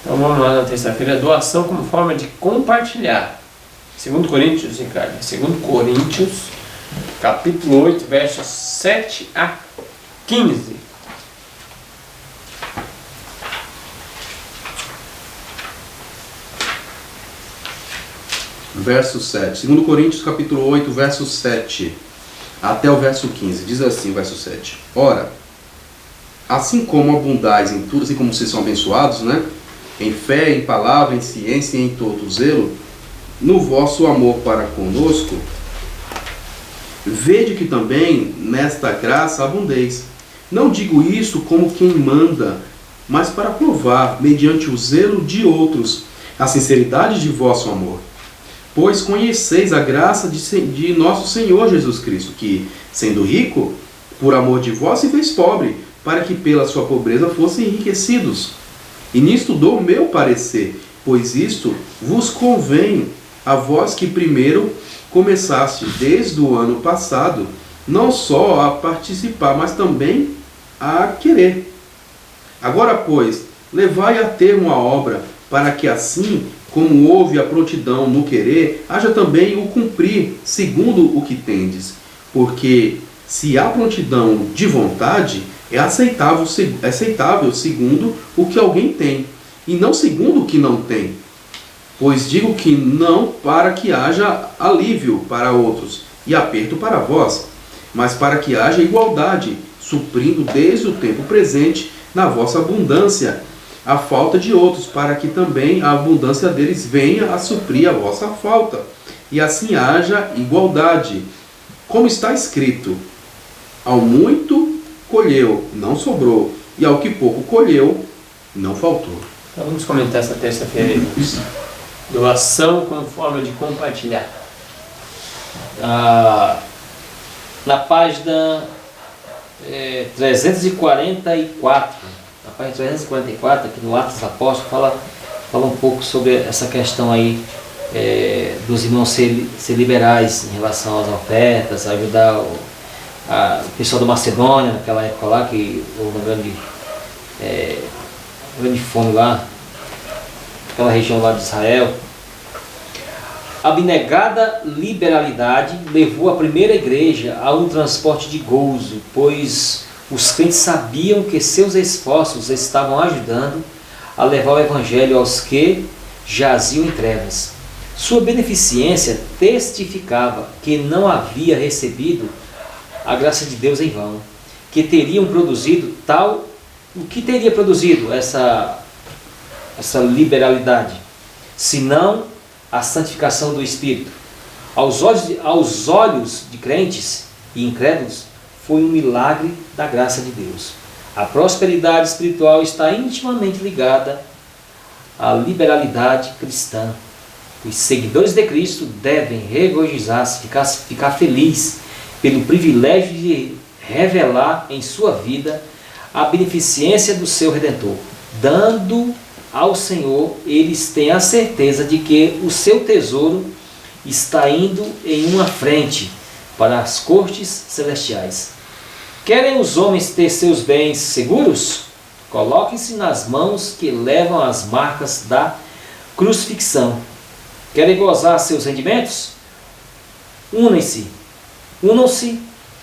S2: Então vamos lá na terça-feira, doação como forma de compartilhar. 2 Coríntios, Ricardo. 2 Coríntios, capítulo 8, versos 7 a 15.
S3: Verso 7. 2 Coríntios capítulo 8, verso 7 até o verso 15. Diz assim, verso 7. Ora, assim como abundais em tudo, assim como vocês são abençoados, né? Em fé, em palavra, em ciência e em todo zelo, no vosso amor para conosco, vede que também nesta graça abundeis. Não digo isto como quem manda, mas para provar, mediante o zelo de outros, a sinceridade de vosso amor. Pois conheceis a graça de nosso Senhor Jesus Cristo, que, sendo rico, por amor de vós se fez pobre, para que pela sua pobreza fossem enriquecidos. E nisto dou o meu parecer, pois isto vos convém a vós que primeiro começaste desde o ano passado, não só a participar, mas também a querer. Agora, pois, levai a termo a obra, para que assim, como houve a prontidão no querer, haja também o cumprir, segundo o que tendes. Porque se há prontidão de vontade, é aceitável segundo o que alguém tem, e não segundo o que não tem. Pois digo que não para que haja alívio para outros e aperto para vós, mas para que haja igualdade, suprindo desde o tempo presente, na vossa abundância, a falta de outros, para que também a abundância deles venha a suprir a vossa falta, e assim haja igualdade. Como está escrito, ao muito colheu, não sobrou, e ao que pouco colheu, não faltou.
S2: Então vamos comentar essa terça-feira aí. Doação como forma de compartilhar.
S4: Na página 344, na página 344, aqui no Atos dos Apóstolos, fala um pouco sobre essa questão aí dos irmãos ser liberais em relação às ofertas, ajudar o pessoal da Macedônia naquela época lá, que houve uma grande fome lá, aquela região lá de Israel. A abnegada liberalidade levou a primeira igreja a um transporte de gozo, pois os crentes sabiam que seus esforços estavam ajudando a levar o evangelho aos que jaziam em trevas. Sua beneficência testificava que não havia recebido a graça de Deus em vão, que teriam produzido o que teria produzido essa liberalidade, senão a santificação do Espírito. Aos olhos de crentes e incrédulos, foi um milagre da graça de Deus. A prosperidade espiritual está intimamente ligada à liberalidade cristã. Os seguidores de Cristo devem regozijar-se, ficar felizes pelo privilégio de revelar em sua vida a beneficência do seu Redentor. Dando ao Senhor, eles têm a certeza de que o seu tesouro está indo em uma frente para as cortes celestiais. Querem os homens ter seus bens seguros? Coloquem-se nas mãos que levam as marcas da crucifixão. Querem gozar seus rendimentos? Unam-se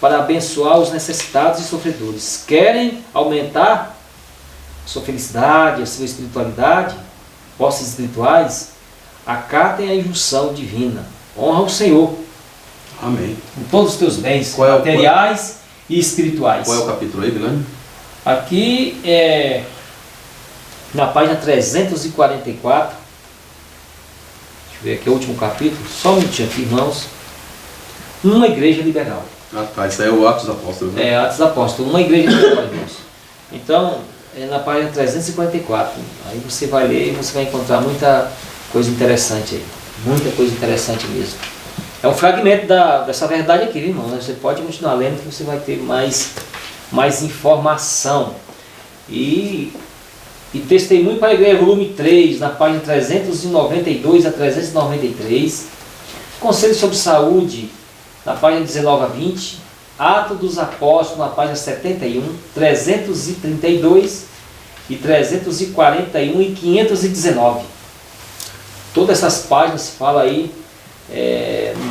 S4: para abençoar os necessitados e sofredores. Querem aumentar sua felicidade, a sua espiritualidade, posses espirituais? Acatem a injunção divina. Honra o Senhor
S3: Amém.
S4: com todos os teus bens
S3: Qual é o-
S4: materiais e espirituais.
S3: Qual é o capítulo aí, Guilherme?
S4: Aqui é na página 344. Deixa eu ver aqui o último capítulo. Só um minutinho aqui, irmãos. Uma igreja liberal.
S3: Ah, tá. Isso aí é o Atos dos Apóstolos, né?
S4: É, Atos dos Apóstolos. Uma igreja liberal, irmãos. Então, é na página 344. Aí você vai ler e você vai encontrar muita coisa interessante aí. Muita coisa interessante mesmo. É um fragmento dessa verdade aqui, irmão. Você pode continuar lendo que você vai ter mais informação. E Testemunho para a Igreja, volume 3, na página 392 a 393. Conselho sobre Saúde, na página 19 a 20. Atos dos Apóstolos, na página 71, 332 e 341 e 519. Todas essas páginas falam aí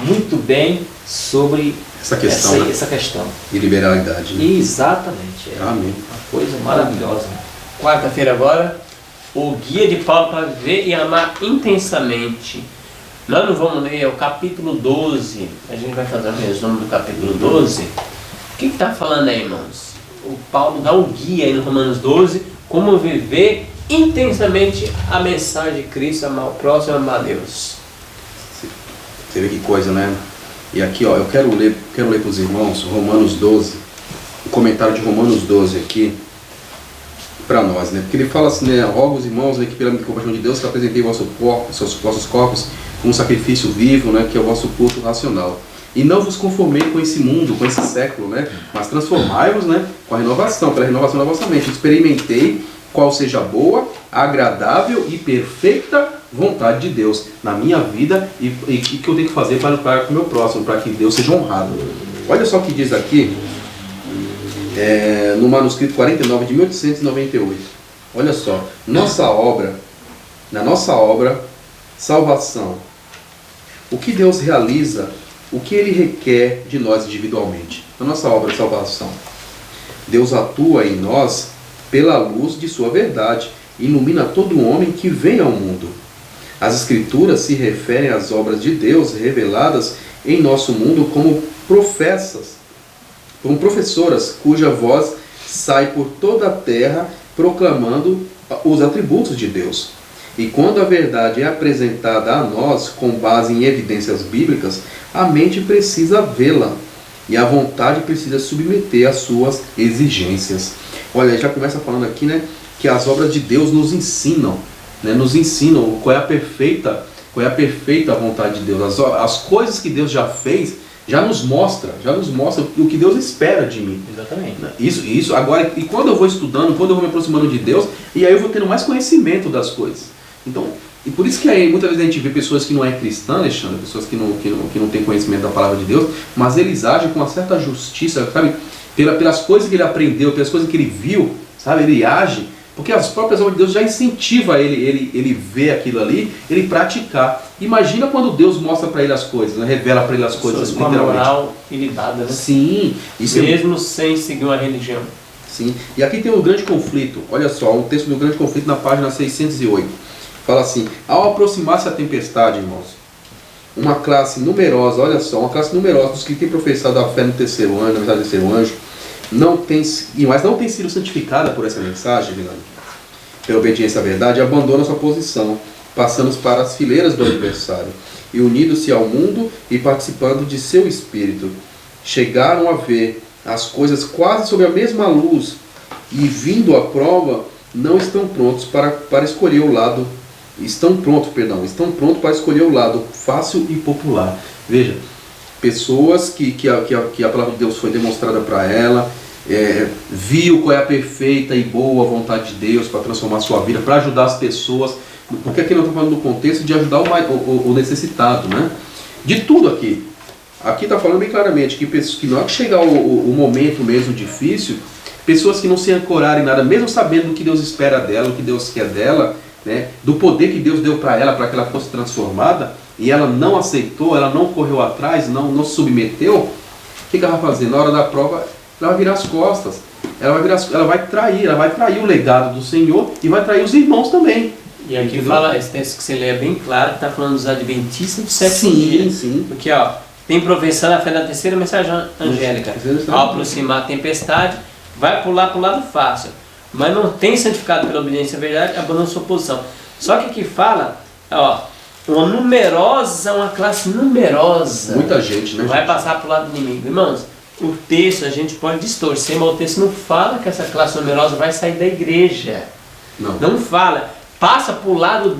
S4: muito bem sobre
S3: Essa questão, né?
S4: essa questão.
S3: De liberalidade. Né?
S4: Exatamente. É
S3: Amém.
S4: uma coisa maravilhosa.
S2: Quarta-feira agora, o guia de Paulo para viver e amar intensamente. Nós não vamos ler, é o capítulo 12. A gente vai fazer o resumo do capítulo 12. O que está falando aí, irmãos? O Paulo dá um guia aí no Romanos 12, como viver intensamente a mensagem de Cristo, amar o próximo, amar a Deus.
S3: Você vê que coisa, né? E aqui, ó, eu quero ler para os irmãos Romanos 12, o comentário de Romanos 12 aqui, para nós, né? Porque ele fala assim, né? Rogo os irmãos, né, que pela compaixão de Deus, que apresentei vossos corpos como um sacrifício vivo, né? Que é o vosso culto racional. E não vos conformei com esse mundo, com esse século, né? Mas transformai-vos, né? Com a renovação, pela renovação da vossa mente. Experimentei qual seja a boa, agradável e perfeita vontade de Deus na minha vida e que eu tenho que fazer para o meu próximo, para que Deus seja honrado. Olha só o que diz aqui, no manuscrito 49 de 1898. Olha só, na nossa obra, salvação. O que Deus realiza, o que Ele requer de nós individualmente. Na nossa obra de salvação, Deus atua em nós pela luz de sua verdade, ilumina todo homem que vem ao mundo. As Escrituras se referem às obras de Deus reveladas em nosso mundo como professoras, cuja voz sai por toda a terra proclamando os atributos de Deus. E quando a verdade é apresentada a nós com base em evidências bíblicas, a mente precisa vê-la e a vontade precisa submeter às suas exigências. Olha, já começa falando aqui, né, que as obras de Deus nos ensinam, né, qual é a perfeita vontade de Deus. As coisas que Deus já fez já nos mostra o que Deus espera de mim.
S4: Exatamente.
S3: Isso. Agora, e quando eu vou estudando, quando eu vou me aproximando de Deus, e aí eu vou tendo mais conhecimento das coisas. Então, e por isso que aí muitas vezes a gente vê pessoas que não é cristã, Alexandre, pessoas que não têm conhecimento da palavra de Deus, mas eles agem com uma certa justiça, sabe? Pelas coisas que ele aprendeu, pelas coisas que ele viu, sabe? Ele age, porque as próprias obras de Deus já incentivam ele ver aquilo ali, ele praticar. Imagina quando Deus mostra para ele as coisas, né? Revela para ele as coisas,
S2: com a moral ilibada, né?
S3: Sim. Isso
S2: mesmo sem seguir uma religião.
S3: Sim. E aqui tem um grande conflito. Olha só, um texto do grande conflito na página 608. Fala assim: ao aproximar-se a tempestade, irmãos, uma classe numerosa, olha só, uma classe numerosa dos que têm professado a fé no terceiro anjo, na verdade, terceiro anjo, mas não tem sido santificada por essa mensagem, pela obediência à verdade, abandona sua posição, passando para as fileiras do adversário, e unindo-se ao mundo e participando de seu espírito, chegaram a ver as coisas quase sob a mesma luz, e vindo à prova, não estão prontos para escolher o lado. Estão prontos para escolher o lado fácil e popular. Veja, pessoas que a palavra de Deus foi demonstrada para ela, viu qual é a perfeita e boa vontade de Deus para transformar a sua vida, para ajudar as pessoas, porque aqui nós estamos falando do contexto de ajudar o necessitado, né? De tudo aqui. Aqui está falando bem claramente que na hora que chegar o momento mesmo difícil, pessoas que não se ancorarem em nada, mesmo sabendo do que Deus espera dela, do que Deus quer dela, né, do poder que Deus deu para que ela fosse transformada, e ela não aceitou, ela não correu atrás, não se submeteu, o que ela vai fazer? Na hora da prova, ela vai virar as costas, ela vai trair o legado do Senhor e vai trair os irmãos também.
S2: E aqui fala, esse texto que você lê é bem claro, que está falando dos adventistas do sétimo dia.
S3: Sim.
S2: Porque, tem professando a fé da terceira mensagem angélica. Ao aproximar a tempestade, vai pular para o lado fácil, mas não tem santificado pela obediência à verdade, abandona sua posição. Só que aqui fala, ó, uma classe numerosa.
S3: Muita gente, né?
S2: Vai
S3: gente?
S2: passar para o lado do inimigo. Irmãos, o texto a gente pode distorcer, mas o texto não fala que essa classe numerosa vai sair da igreja. Não fala. Passa para o lado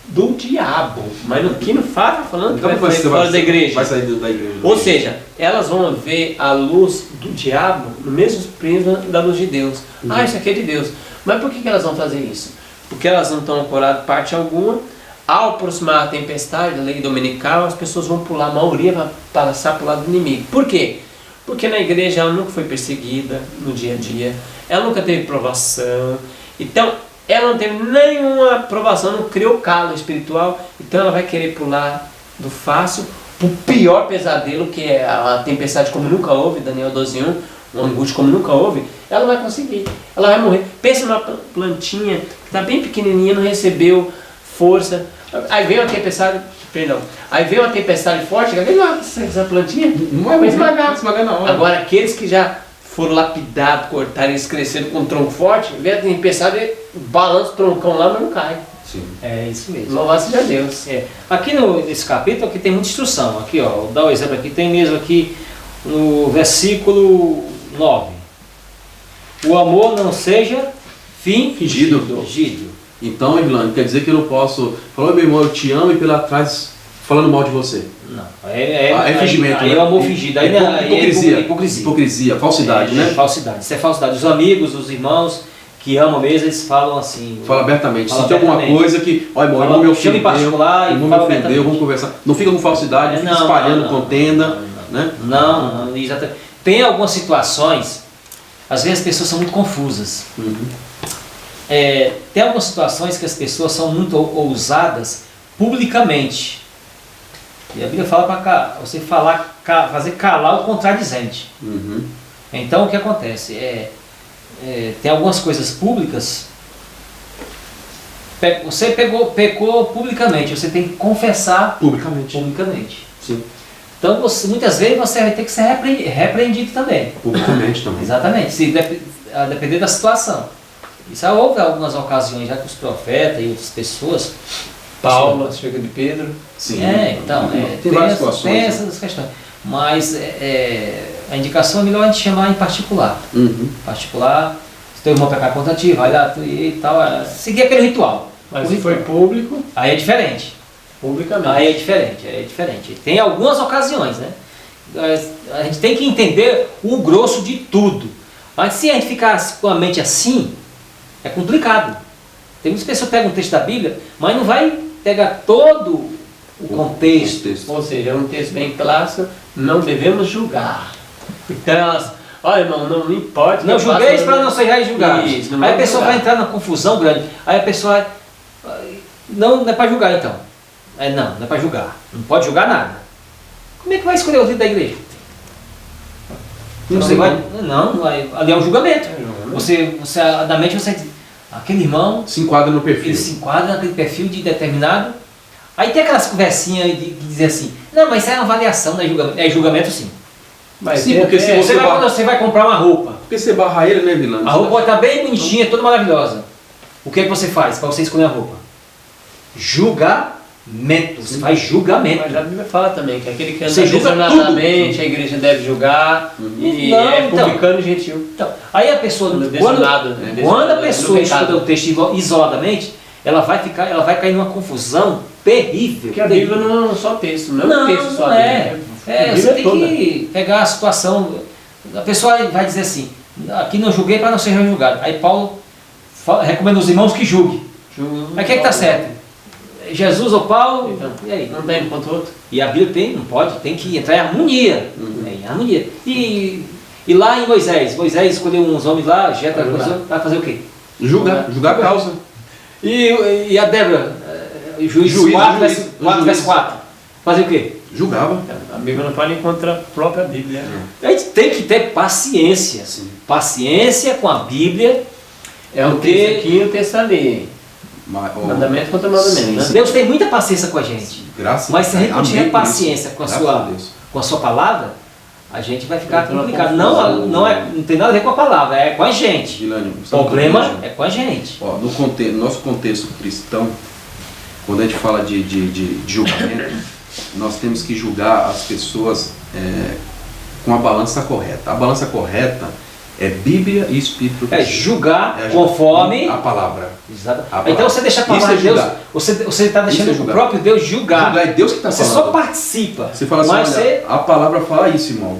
S2: do diabo. Mas no que não fala, tá falando que vai sair fora da igreja.
S3: Vai sair da igreja.
S2: Ou seja, elas vão ver a luz do diabo no mesmo prisma da luz de Deus. Ah, isso aqui é de Deus. Mas por que elas vão fazer isso? Porque elas não estão ancoradas parte alguma. Ao aproximar a tempestade, a lei dominical, as pessoas vão pular, a maioria vai passar para o lado do inimigo. Por quê? Porque na igreja ela nunca foi perseguida no dia a dia, ela nunca teve provação, então ela não teve nenhuma provação, não criou calo espiritual, então ela vai querer pular do fácil para o pior pesadelo, que é a tempestade como nunca houve, Daniel 12:1, uma angústia como nunca houve, ela não vai conseguir, ela vai morrer. Pensa numa plantinha que está bem pequenininha, não recebeu força, aí vem uma tempestade, aí vem uma tempestade forte, essa plantinha
S3: Não vai esmagar na hora.
S2: Agora aqueles que já foram lapidados, cortaram, eles cresceram com um tronco forte, vem a tempestade, balança o troncão lá, mas não cai.
S3: Sim.
S4: É isso mesmo.
S2: Louvado seja Deus.
S4: É. Aqui nesse capítulo aqui tem muita instrução. Aqui, ó, vou dar um exemplo aqui, tem mesmo aqui no versículo 9. O amor não seja fingido.
S3: Então, Evilane, quer dizer que eu não posso falar, meu irmão, eu te amo e pela trás falando mal de você.
S4: Não.
S3: É fingimento,
S4: aí
S3: né?
S4: é o amor fingido. Aí
S3: hipocrisia, falsidade, né?
S4: Falsidade. Isso é falsidade. Os amigos, os irmãos que amam mesmo, eles falam assim.
S3: Fala abertamente.
S4: Fala
S3: Se tem alguma
S4: abertamente.
S3: coisa que, olha, irmão,
S4: Fala,
S3: irmão me
S4: chama em
S3: ofendeu,
S4: particular e
S3: irmão me
S4: fala
S3: ofendeu,
S4: abertamente.
S3: vamos conversar. Não fica com falsidade, não fica espalhando contenda, né?
S4: Não, exatamente. Tem algumas situações, às vezes as pessoas são muito confusas. Tem algumas situações que as pessoas são muito ousadas publicamente. E a Bíblia fala para você fazer calar o contradizente. Então o que acontece? Tem algumas coisas públicas, você pecou publicamente, você tem que confessar publicamente.
S3: Sim.
S4: Então muitas vezes você vai ter que ser repreendido também.
S3: Publicamente também.
S4: Exatamente, a depender da situação. Isso houve algumas ocasiões já que os profetas e outras pessoas.
S2: Paulo, acerca de Pedro.
S3: Sim.
S4: Tem
S3: várias situações.
S4: Tem essas questões. Mas a indicação é melhor a gente chamar em particular. Particular, se teu irmão pecar contra ti, vai lá e tal. Seguir aquele ritual.
S2: Mas se foi público,
S4: aí é diferente.
S2: publicamente.
S4: Aí é diferente. Tem algumas ocasiões, né? A gente tem que entender o grosso de tudo. Mas se a gente ficar com a mente assim, é complicado. Tem muitas pessoas que pegam um texto da Bíblia, mas não vai pegar todo o contexto.
S2: Ou seja, é um texto bem clássico, não devemos julgar. Então elas, olha irmão, não me importa.
S4: Não julgueis para não sejais julgados.
S2: Isso,
S4: Aí a pessoa vai entrar numa confusão grande. Aí a pessoa não é para julgar então. Não é para julgar. Não pode julgar nada. Como é que vai escolher o líder da igreja? Ali é um julgamento. Você na mente você diz, aquele irmão
S3: Se enquadra no perfil.
S4: ele se enquadra naquele perfil de determinado. Aí tem aquelas conversinhas de dizer assim, não, mas isso é uma avaliação, não é julgamento. É julgamento sim.
S2: Mas
S3: Sim, porque se
S4: Você vai quando você vai comprar uma roupa.
S3: Porque você barra ele, né, Vilano?
S4: A roupa pode estar bem bonitinha, toda maravilhosa. O que é que você faz para você escolher a roupa? Julgamento. Você faz julgamento.
S2: Mas a Bíblia fala também que aquele que anda
S4: Você julga
S2: desordenadamente, a igreja deve julgar, e é publicano e gentil.
S4: Então, aí a pessoa,
S2: Desordenado,
S4: quando a pessoa
S2: no pecado.
S4: estuda o texto isoladamente, ela vai cair numa confusão terrível.
S2: Porque a Bíblia não é só texto, não é um texto só.
S4: Não é.
S2: A Bíblia
S4: Você tem
S2: toda.
S4: que pegar a situação. A pessoa vai dizer assim, aqui não julguei para não ser julgado. Aí Paulo recomenda aos irmãos que julguem. Mas quem é que está certo? Jesus ou Paulo?
S2: Então,
S4: E aí?
S2: não tem quanto outro.
S4: E a Bíblia tem que entrar em harmonia. Em harmonia. E lá em Moisés escolheu uns homens lá, Jetro para fazer o quê?
S3: Julgar a causa.
S4: E a Débora, Juiz 4, verso 4, fazer o quê?
S3: Julgava.
S2: A Bíblia não pode encontrar a própria Bíblia.
S4: A gente tem que ter paciência. Paciência com a Bíblia.
S2: É o texto aqui e o texto ali. Mandamento contra mandamento, né?
S4: Deus tem muita paciência com a gente.
S3: Graças
S4: Mas se a gente não tiver
S3: Amém por isso.
S4: paciência com
S3: Graças a Deus.
S4: com a sua palavra, a gente vai ficar
S2: Então,
S4: complicado.
S2: confusão.
S4: Não tem nada a ver com a palavra, é com a gente.
S3: Vilânio,
S4: O
S3: sabe
S4: problema
S3: o que eu vejo?
S4: é com a gente.
S3: Ó, no nosso contexto cristão, quando a gente fala de julgamento, nós temos que julgar as pessoas com a balança correta. A balança correta é Bíblia e Espírito
S4: É
S3: Santo.
S4: julgar
S3: É
S4: conforme.
S3: a palavra.
S4: Exato.
S3: a palavra.
S4: Então você deixa a palavra
S3: Isso é
S4: de Deus,
S3: julgar.
S4: você está deixando
S3: Isso é
S4: o
S3: julgar.
S4: próprio Deus julgar.
S3: Julgar é Deus que está
S4: Você
S3: falando.
S4: só participa.
S3: Você fala assim,
S4: mas
S3: olha, a palavra fala isso, irmão.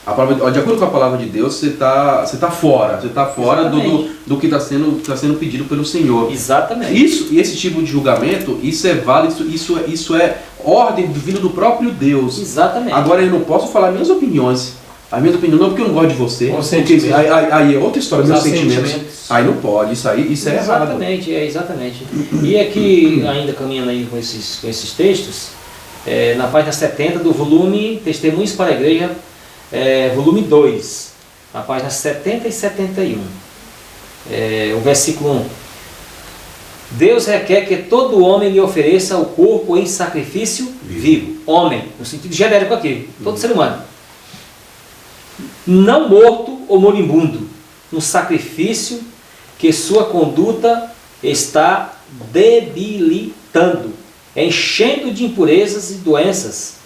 S3: A palavra, de acordo com a palavra de Deus, você tá fora. Você está fora do que está sendo pedido pelo Senhor.
S4: Exatamente.
S3: E esse tipo de julgamento, isso é válido, isso é ordem vindo do próprio Deus.
S4: Exatamente.
S3: Agora eu não posso falar minhas opiniões. As minhas opiniões não porque eu não gosto de você.
S2: Com
S3: Porque
S2: sentimentos.
S3: aí é outra história, meus
S2: Usar
S3: sentimentos.
S2: sentimentos.
S3: Aí não pode, isso é errado.
S4: Exatamente, exatamente. E aqui, ainda caminhando aí com esses textos, na página 70 do volume Testemunhos para a Igreja, volume 2, na página 70 e 71. O versículo 1. Deus requer que todo homem lhe ofereça o corpo em sacrifício vivo. Homem, no sentido genérico aqui, todo ser humano. Não morto ou moribundo, um sacrifício que sua conduta está debilitando, enchendo de impurezas e doenças.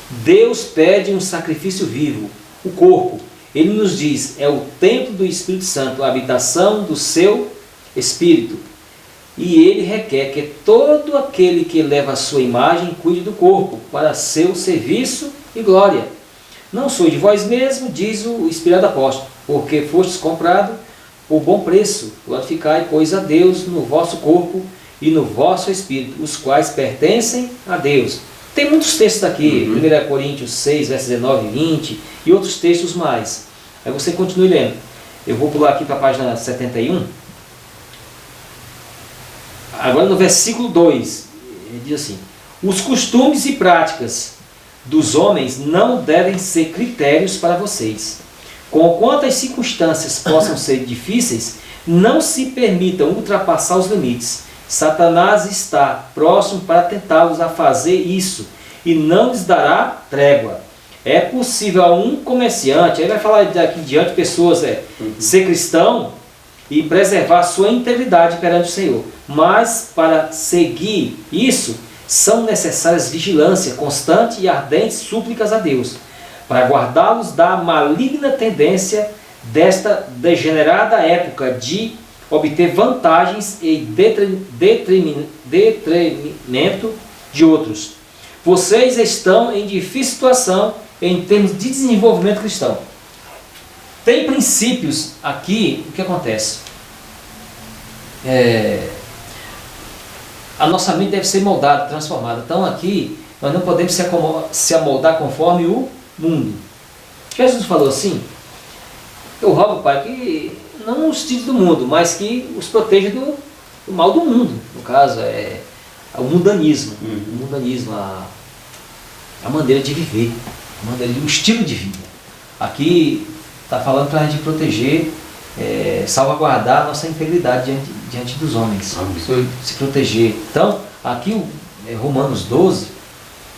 S4: Deus pede um sacrifício vivo, o corpo. Ele nos diz, é o templo do Espírito Santo, a habitação do seu Espírito. E ele requer que todo aquele que leva a sua imagem cuide do corpo, para seu serviço e glória. Não sois de vós mesmo, diz o inspirado apóstolo, porque fostes comprado por bom preço. Glorificai, pois, a Deus no vosso corpo e no vosso espírito, os quais pertencem a Deus. Tem muitos textos aqui, 1 Coríntios 6, versos 19 e 20, e outros textos mais. Aí você continue lendo. Eu vou pular aqui para a página 71. Agora no versículo 2, ele diz assim: os costumes e práticas dos homens não devem ser critérios para vocês. Conquanto as circunstâncias possam ser difíceis, não se permitam ultrapassar os limites. Satanás está próximo para tentá-los a fazer isso e não lhes dará trégua. É possível a um comerciante, aí vai falar daqui em diante pessoas, ser cristão e preservar sua integridade perante o Senhor. Mas para seguir isso, são necessárias vigilância constante e ardentes súplicas a Deus, para guardá-los da maligna tendência desta degenerada época de obter vantagens e detrimento de outros. Vocês estão em difícil situação em termos de desenvolvimento cristão. Tem princípios aqui, o que acontece? A nossa mente deve ser moldada, transformada. Então aqui, nós não podemos se amoldar conforme o mundo. Jesus falou assim: eu rogo, Pai, que não os tire do mundo, mas que os proteja do mal do mundo. No caso, é o mundanismo. O mundanismo, a maneira de viver, o estilo de vida. Aqui está falando para a gente proteger, salvaguardar a nossa integridade diante dos homens. Se proteger. Então, aqui Romanos 12,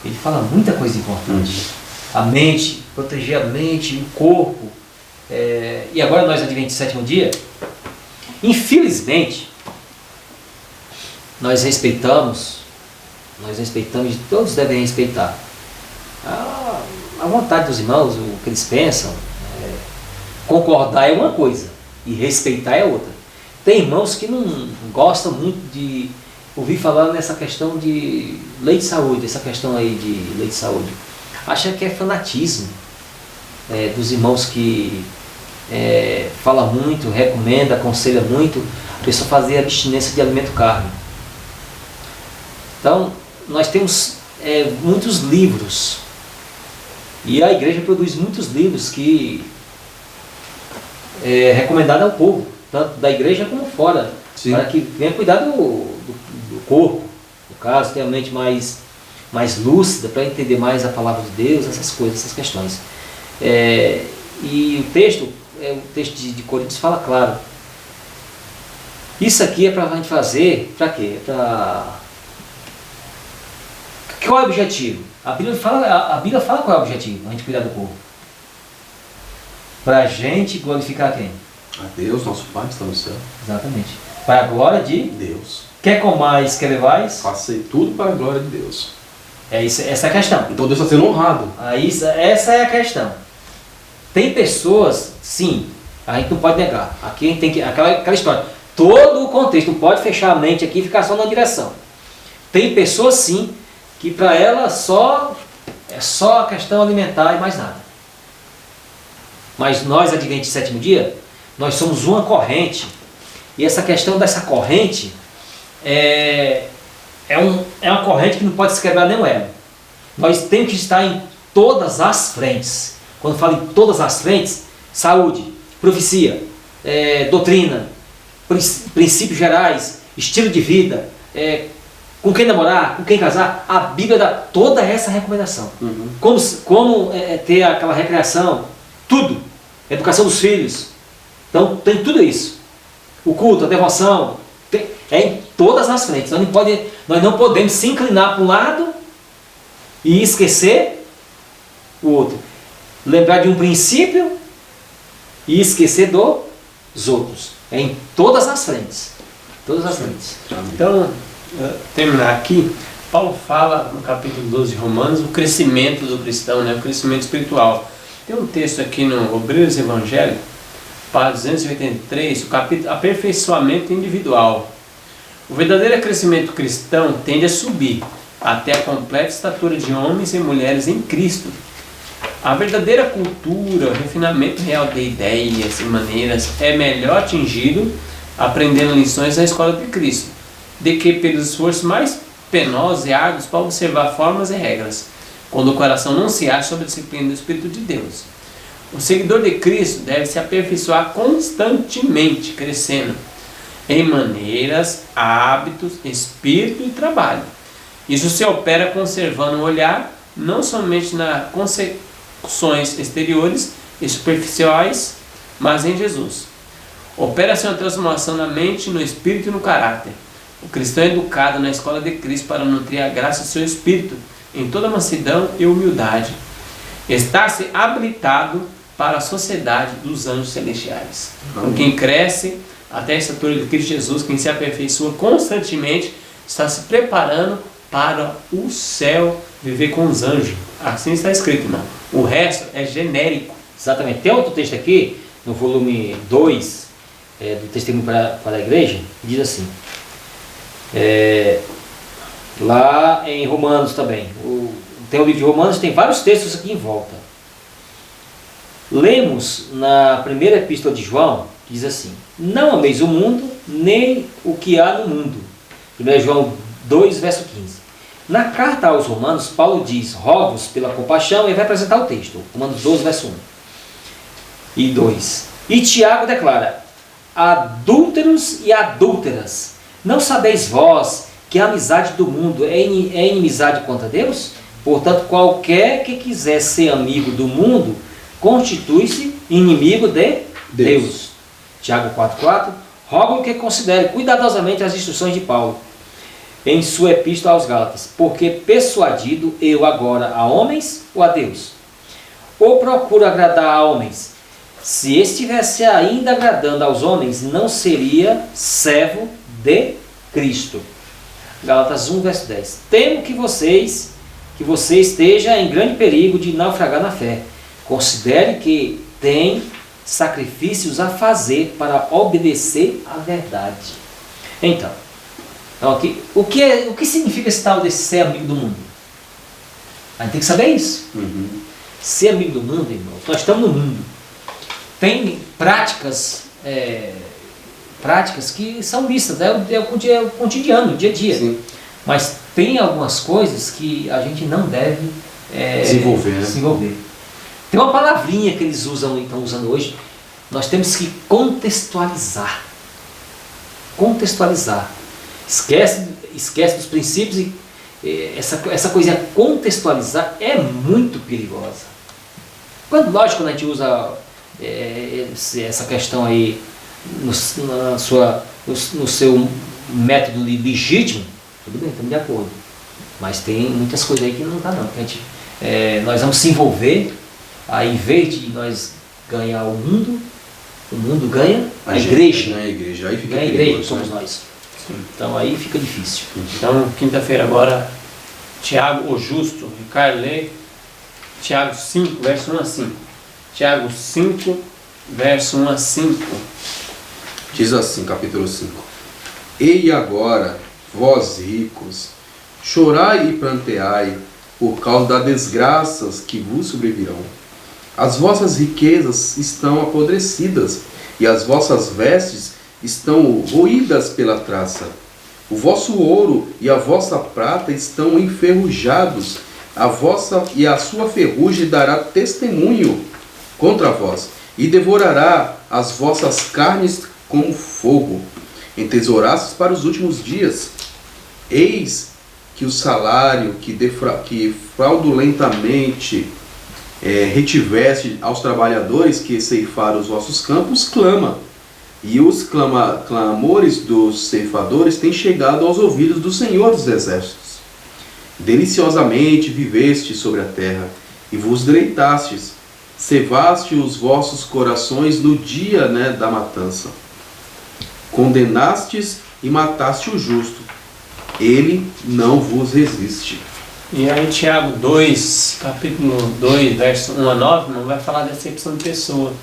S4: ele fala muita coisa importante. A mente, proteger a mente, o corpo. E agora nós adventistas do sétimo dia, infelizmente, nós respeitamos, e todos devem respeitar a vontade dos irmãos, o que eles pensam. Concordar é uma coisa e respeitar é outra. Tem irmãos que não gostam muito de ouvir falar nessa questão de lei de saúde, essa questão aí de lei de saúde. Acha que é fanatismo dos irmãos que fala muito, recomenda, aconselha muito a pessoa fazer abstinência de alimento carne. Então, nós temos muitos livros, e a igreja produz muitos livros que é recomendado ao povo, tanto da igreja como fora,
S3: Sim.
S4: para que venha cuidar do corpo, no caso, ter a mente mais lúcida, para entender mais a palavra de Deus, essas coisas, essas questões. E o texto de Coríntios fala claro. Isso aqui é para a gente fazer, para quê? Qual é o objetivo? A Bíblia fala qual é o objetivo, a gente cuidar do corpo. Para a gente glorificar quem?
S3: A Deus, nosso Pai que está no céu.
S4: Exatamente. Para a glória de
S3: Deus.
S4: quer comais, quer levais?
S3: Façei tudo para a glória de Deus.
S4: Essa é a questão.
S3: Então Deus está sendo honrado.
S4: Aí, essa é a questão. Tem pessoas, sim, a gente não pode negar. Aqui a gente tem que. Aquela história. Todo o contexto, não pode fechar a mente aqui e ficar só na direção. Tem pessoas, sim, que para ela é só a questão alimentar e mais nada. Mas nós, Adventistas do Sétimo Dia, nós somos uma corrente. E essa questão dessa corrente é uma corrente que não pode se quebrar nem um elo. Nós temos que estar em todas as frentes. Quando falo em todas as frentes, saúde, profecia, doutrina, princípios gerais, estilo de vida, com quem namorar, com quem casar, a Bíblia dá toda essa recomendação.
S3: Uhum.
S4: Como ter aquela recreação, tudo, educação dos filhos. Então tem tudo isso. O culto, a devoção, é em todas as frentes. Nós não podemos se inclinar para um lado e esquecer o outro. Lembrar de um princípio e esquecer dos outros. É em todas as frentes. Todas as frentes.
S2: Então, terminar aqui, Paulo fala no capítulo 12 de Romanos o crescimento do cristão, né? O crescimento espiritual. Tem um texto aqui no Obreiros Evangélico, página 283, o capítulo aperfeiçoamento individual. O verdadeiro crescimento cristão tende a subir até a completa estatura de homens e mulheres em Cristo. A verdadeira cultura, o refinamento real de ideias e maneiras é melhor atingido aprendendo lições na escola de Cristo, de que pelos esforços mais penosos e árduos para observar formas e regras, quando o coração não se acha sob a disciplina do Espírito de Deus. O seguidor de Cristo deve se aperfeiçoar constantemente, crescendo em maneiras, hábitos, espírito e trabalho. Isso se opera conservando o olhar não somente nas consecuções exteriores e superficiais, mas em Jesus. Opera-se uma transformação na mente, no espírito e no caráter. O cristão é educado na escola de Cristo para nutrir a graça do seu espírito em toda mansidão e humildade. Está-se habilitado para a sociedade dos anjos celestiais. Então, quem cresce até a estatura de Cristo Jesus, quem se aperfeiçoa constantemente, está se preparando para o céu, viver com os anjos. Assim está escrito, irmão. O resto é genérico.
S4: Exatamente. Tem outro texto aqui, no volume 2, do Testemunho para a Igreja, que diz assim, lá em Romanos também, tem o livro de Romanos, tem vários textos aqui em volta. Lemos na primeira epístola de João, que diz assim: não ameis o mundo, nem o que há no mundo. 1 João 2, verso 15. Na carta aos Romanos, Paulo diz: rogo-vos pela compaixão, e vai apresentar o texto, Romanos 12, verso 1 e 2. E Tiago declara: adúlteros e adúlteras, não sabeis vós que a amizade do mundo é inimizade contra Deus? Portanto, qualquer que quiser ser amigo do mundo, constitui-se inimigo de Deus. Tiago 4,4. Rogo que considere cuidadosamente as instruções de Paulo em sua epístola aos Gálatas, porque persuadido eu agora a homens ou a Deus? Ou procuro agradar a homens? Se estivesse ainda agradando aos homens, não seria servo de Cristo. Gálatas 1, verso 10. Temo que você esteja em grande perigo de naufragar na fé. Considere que tem sacrifícios a fazer para obedecer à verdade. Então aqui, o que significa esse tal de ser amigo do mundo? A gente tem que saber isso. Ser amigo do mundo, irmão, nós estamos no mundo. Tem práticas que são vistas, é o cotidiano, o dia a dia.
S3: Sim.
S4: Mas tem algumas coisas que a gente não deve desenvolver. Tem uma palavrinha que eles estão usando hoje. Nós temos que contextualizar. Esquece dos princípios e essa coisa contextualizar é muito perigosa. Lógico, quando a gente usa essa questão aí no seu método legítimo, tudo bem, estamos de acordo. Mas tem muitas coisas aí que não dá não. A gente, nós vamos se envolver, aí em vez de nós ganhar o mundo ganha a igreja.
S3: Ganha a igreja, aí fica
S4: Ganha a
S3: perigoso,
S4: igreja, somos
S3: né?
S4: nós. Então aí fica difícil.
S2: Então, quinta-feira agora, Tiago, o justo, Ricardo lê, Tiago 5, verso 1 a 5. Tiago 5, verso 1 a 5.
S3: Diz assim, capítulo 5. E agora, vós ricos, chorai e pranteai por causa das desgraças que vos sobrevirão. As vossas riquezas estão apodrecidas, e as vossas vestes estão roídas pela traça. O vosso ouro e a vossa prata estão enferrujados, a sua ferrugem dará testemunho contra vós, e devorará as vossas carnes como fogo, entesourastes para os últimos dias. Eis que o salário que fraudulentamente retiveste aos trabalhadores que ceifaram os vossos campos, clama. E os clamores dos ceifadores têm chegado aos ouvidos do Senhor dos Exércitos. Deliciosamente viveste sobre a terra, e vos deitastes, cevaste os vossos corações no dia da matança. Condenastes e mataste o justo, ele não vos resiste.
S2: E aí Tiago 2, capítulo 2, verso 1 a 9, não vai falar da acepção de pessoa.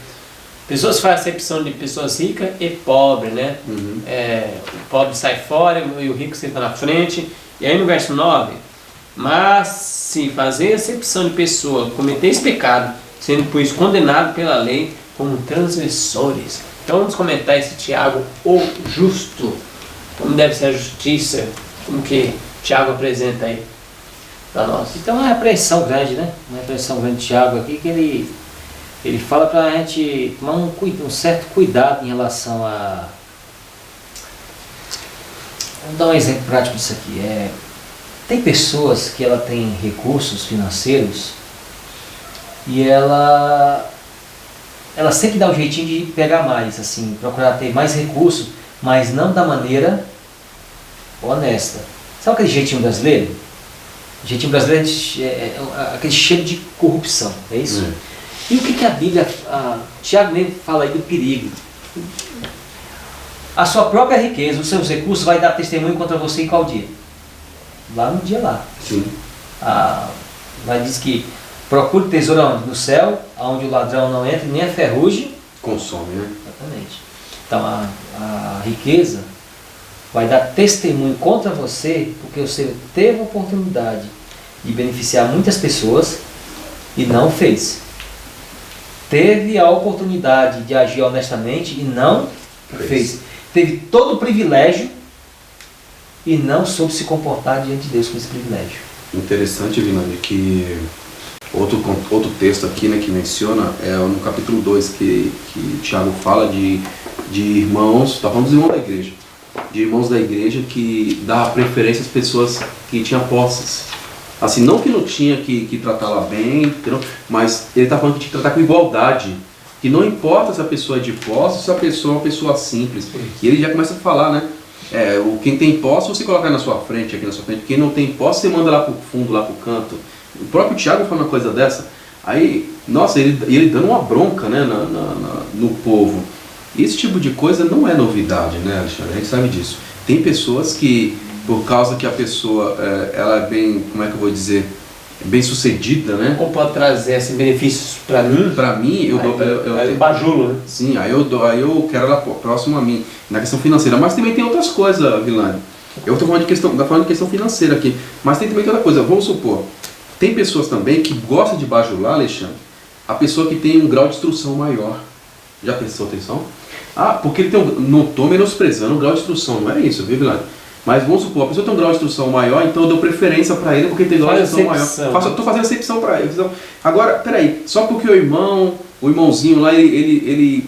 S2: Pessoas fazem acepção de pessoas ricas e pobres, né? O pobre sai fora e o rico senta na frente. E aí no verso 9, mas se fazer acepção de pessoa, cometer esse pecado, sendo por isso condenado pela lei como transgressores. Então vamos comentar esse Tiago, o justo. Como deve ser a justiça, como que Tiago apresenta aí para nós.
S4: Então é uma repreensão grande, né? Uma repreensão grande de Tiago aqui, que ele fala para a gente tomar um certo cuidado em relação a... Vamos dar um exemplo prático disso aqui. Tem pessoas que ela tem recursos financeiros e ela sempre dá um jeitinho de pegar mais, assim, procurar ter mais recursos, mas não da maneira honesta. Sabe aquele jeitinho brasileiro? O jeitinho brasileiro é aquele cheiro de corrupção, é isso? E o que a Bíblia, Tiago mesmo fala aí do perigo? A sua própria riqueza, os seus recursos vai dar testemunho contra você em qual dia? Lá no dia lá.
S3: Sim.
S4: Vai dizer que procure tesouro onde? No céu, onde o ladrão não entra, nem a ferrugem
S3: Consome, né?
S4: Exatamente. Então a riqueza vai dar testemunho contra você, porque você teve a oportunidade de beneficiar muitas pessoas e não fez. Teve a oportunidade de agir honestamente e não fez. Teve todo o privilégio e não soube se comportar diante de Deus com esse privilégio.
S3: Interessante, Vinani, que outro texto aqui, que menciona é no capítulo 2 que Tiago fala de irmãos, está falando dos irmãos da igreja, de irmãos da igreja que dá preferência às pessoas que tinham posses. Assim, não que não tinha que tratá-la bem, entendeu? Mas ele está falando que tinha que tratar com igualdade. Que não importa se a pessoa é de posse ou se a pessoa é uma pessoa simples. E ele já começa a falar, né? Quem tem posse você coloca na sua frente, aqui na sua frente. Quem não tem posse você manda lá pro fundo, lá pro canto. O próprio Tiago fala uma coisa dessa. Aí, nossa, ele dando uma bronca, né, no povo. Esse tipo de coisa não é novidade, né, Alexandre? A gente sabe disso. Tem pessoas que, por causa que a pessoa ela é bem, como é que eu vou dizer, bem sucedida, né?
S2: Ou pode trazer esses benefícios para mim?
S3: Para mim, eu
S2: bajulo, né?
S3: Sim, aí eu quero ela próximo a mim, na questão financeira. Mas também tem outras coisas, Vilani. Eu estou falando de questão financeira aqui. Mas tem também outra coisa. Vamos supor, tem pessoas também que gostam de bajular, Alexandre, a pessoa que tem um grau de instrução maior. Já prestou atenção? Porque ele não estou menosprezando o grau de instrução, não é isso, viu, Vilani? Mas vamos supor, a pessoa tem um grau de instrução maior, então eu dou preferência para ele porque tem grau de instrução maior. Estou fazendo acepção para ele. Agora, peraí, só porque o irmãozinho lá, ele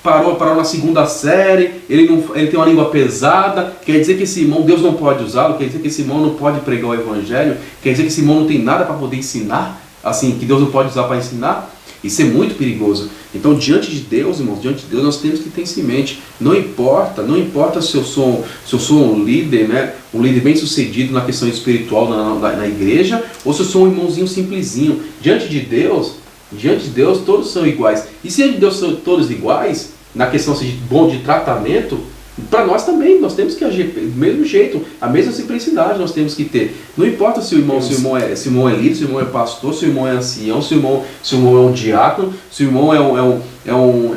S3: parou na segunda série, ele tem uma língua pesada, quer dizer que esse irmão, Deus não pode usá-lo, quer dizer que esse irmão não pode pregar o evangelho, quer dizer que esse irmão não tem nada para poder ensinar, assim, que Deus não pode usar para ensinar. Isso é muito perigoso. Então, diante de Deus, irmãos, diante de Deus, nós temos que ter isso em mente. Não importa se eu sou um líder, né? Um líder bem sucedido na questão espiritual na igreja, ou se eu sou um irmãozinho simplesinho. Diante de Deus, todos são iguais. E se diante de Deus são todos iguais, na questão assim, de tratamento, para nós também, nós temos que agir do mesmo jeito, a mesma simplicidade nós temos que ter. Não importa se o irmão é líder, se o irmão é pastor, se o irmão é ancião, se o irmão é um diácono, se o irmão é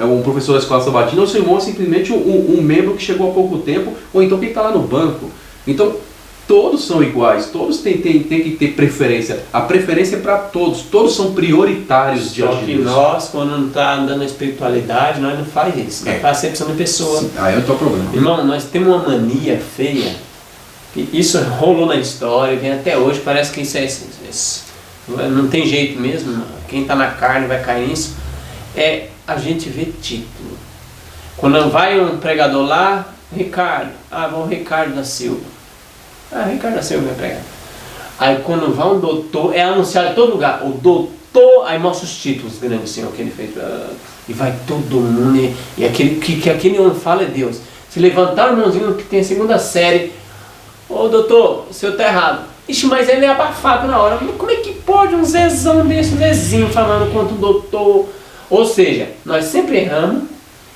S3: um professor da escola sabatina, ou se o irmão é simplesmente um membro que chegou há pouco tempo, ou então quem está lá no banco. Então, todos são iguais, todos têm que ter preferência. A preferência é para todos são prioritários de
S2: Só que nós, quando não está andando na espiritualidade, nós não faz isso, nós faz acepção de pessoa.
S3: Sim, aí é o teu problema.
S2: Irmão, nós temos uma mania feia, que isso rolou na história, vem até hoje, parece que isso não tem jeito mesmo, quem está na carne vai cair nisso, é a gente ver título. Quando vai um pregador lá, Ricardo, vamos Ricardo da Silva. Ricardo da Silva, meu pregado. Aí quando vai um doutor, é anunciado em todo lugar, o doutor, aí mostra os títulos grandes assim, o que ele fez, e vai todo mundo, e aquele que aquele homem fala é Deus. Se levantar o irmãozinho que tem a segunda série, doutor, o senhor está errado. Ixi, mas ele é abafado na hora. Como é que pode um Zezão desse, um Zezinho falando contra o doutor? Ou seja, nós sempre erramos,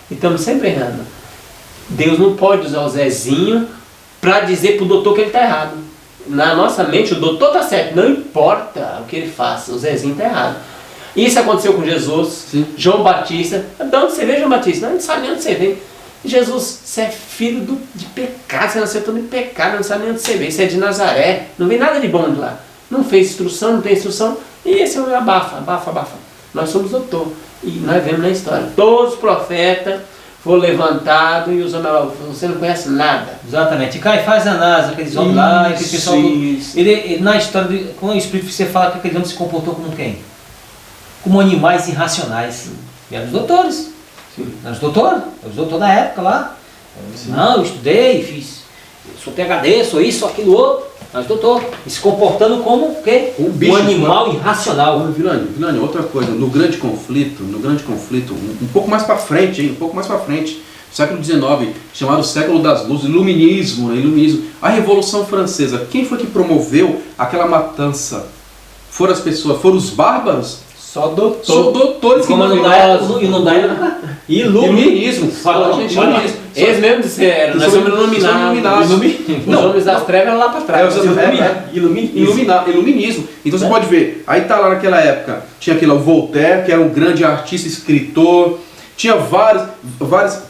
S2: e estamos sempre errando. Deus não pode usar o Zezinho para dizer para o doutor que ele está errado. Na nossa mente, o doutor está certo, não importa o que ele faça, o Zezinho está errado. Isso aconteceu com Jesus,
S3: Sim.
S2: João Batista. De onde você vê João Batista? Não sabe nem onde você vê. Jesus, você é filho de pecado, você nasceu todo em pecado, não sabe nem onde você vê. Você é de Nazaré, não vem nada de bom de lá. Não fez instrução, não tem instrução. E esse é o abafa. Nós somos doutor. E nós vemos na história. Todos os profetas foram levantados e os homens falaram, você não conhece nada.
S4: Exatamente. E Caifás e Anás, aqueles homens lá, aquele pessoal. Ele, na história, com o Espírito, você fala que aquele homem se comportou como quem? Como animais irracionais. E eram os doutores. Eram os doutores da época lá. Não, eu estudei, sou PhD, sou isso, sou aquilo outro. Mas doutor, e se comportando como o quê? Um animal irracional.
S3: Vilani, outra coisa, no grande conflito, um pouco mais para frente, século XIX, chamado século das luzes, iluminismo. A Revolução Francesa, quem foi que promoveu aquela matança? Foram as pessoas, foram os bárbaros?
S2: Só doutor.
S3: São doutores que
S4: Iluminismo.
S2: Eles mesmos disseram, nós somos iluminados. Os homens das trevas eram lá para trás.
S3: Iluminismo. Então você pode ver, aí tá lá naquela época, tinha aquele Voltaire, que era um grande artista, escritor, tinha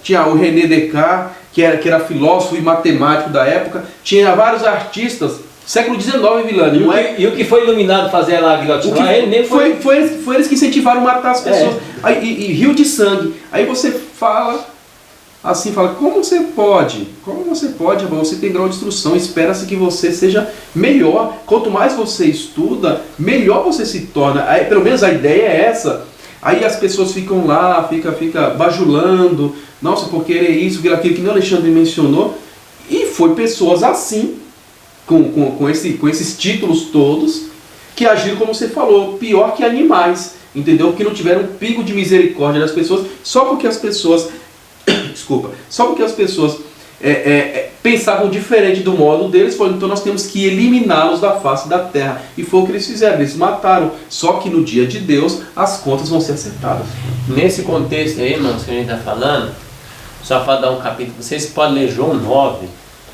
S3: tinha o René Descartes, que era filósofo e matemático da época, tinha vários artistas. Século XIX, Vilani, não é?
S4: E o que foi iluminado fazer lá a guilhotina?
S3: Ele mesmo foi eles que incentivaram a matar as pessoas. Aí, e rio de sangue. Aí você fala, como você pode, irmão? Você tem grau de instrução, espera-se que você seja melhor. Quanto mais você estuda, melhor você se torna. Aí, pelo menos a ideia é essa. Aí as pessoas ficam lá, fica bajulando, nossa, por querer isso, aquilo que o Alexandre mencionou. E foi pessoas assim, com esses títulos todos, que agiram como você falou, pior que animais, entendeu? Que não tiveram um pingo de misericórdia das pessoas, só porque as pessoas pensavam diferente do modo deles, então nós temos que eliminá-los da face da terra. E foi o que eles fizeram, eles mataram. Só que no dia de Deus, as contas vão ser acertadas.
S2: Nesse contexto aí, irmãos, que a gente está falando, só para dar um capítulo, vocês podem ler João 9,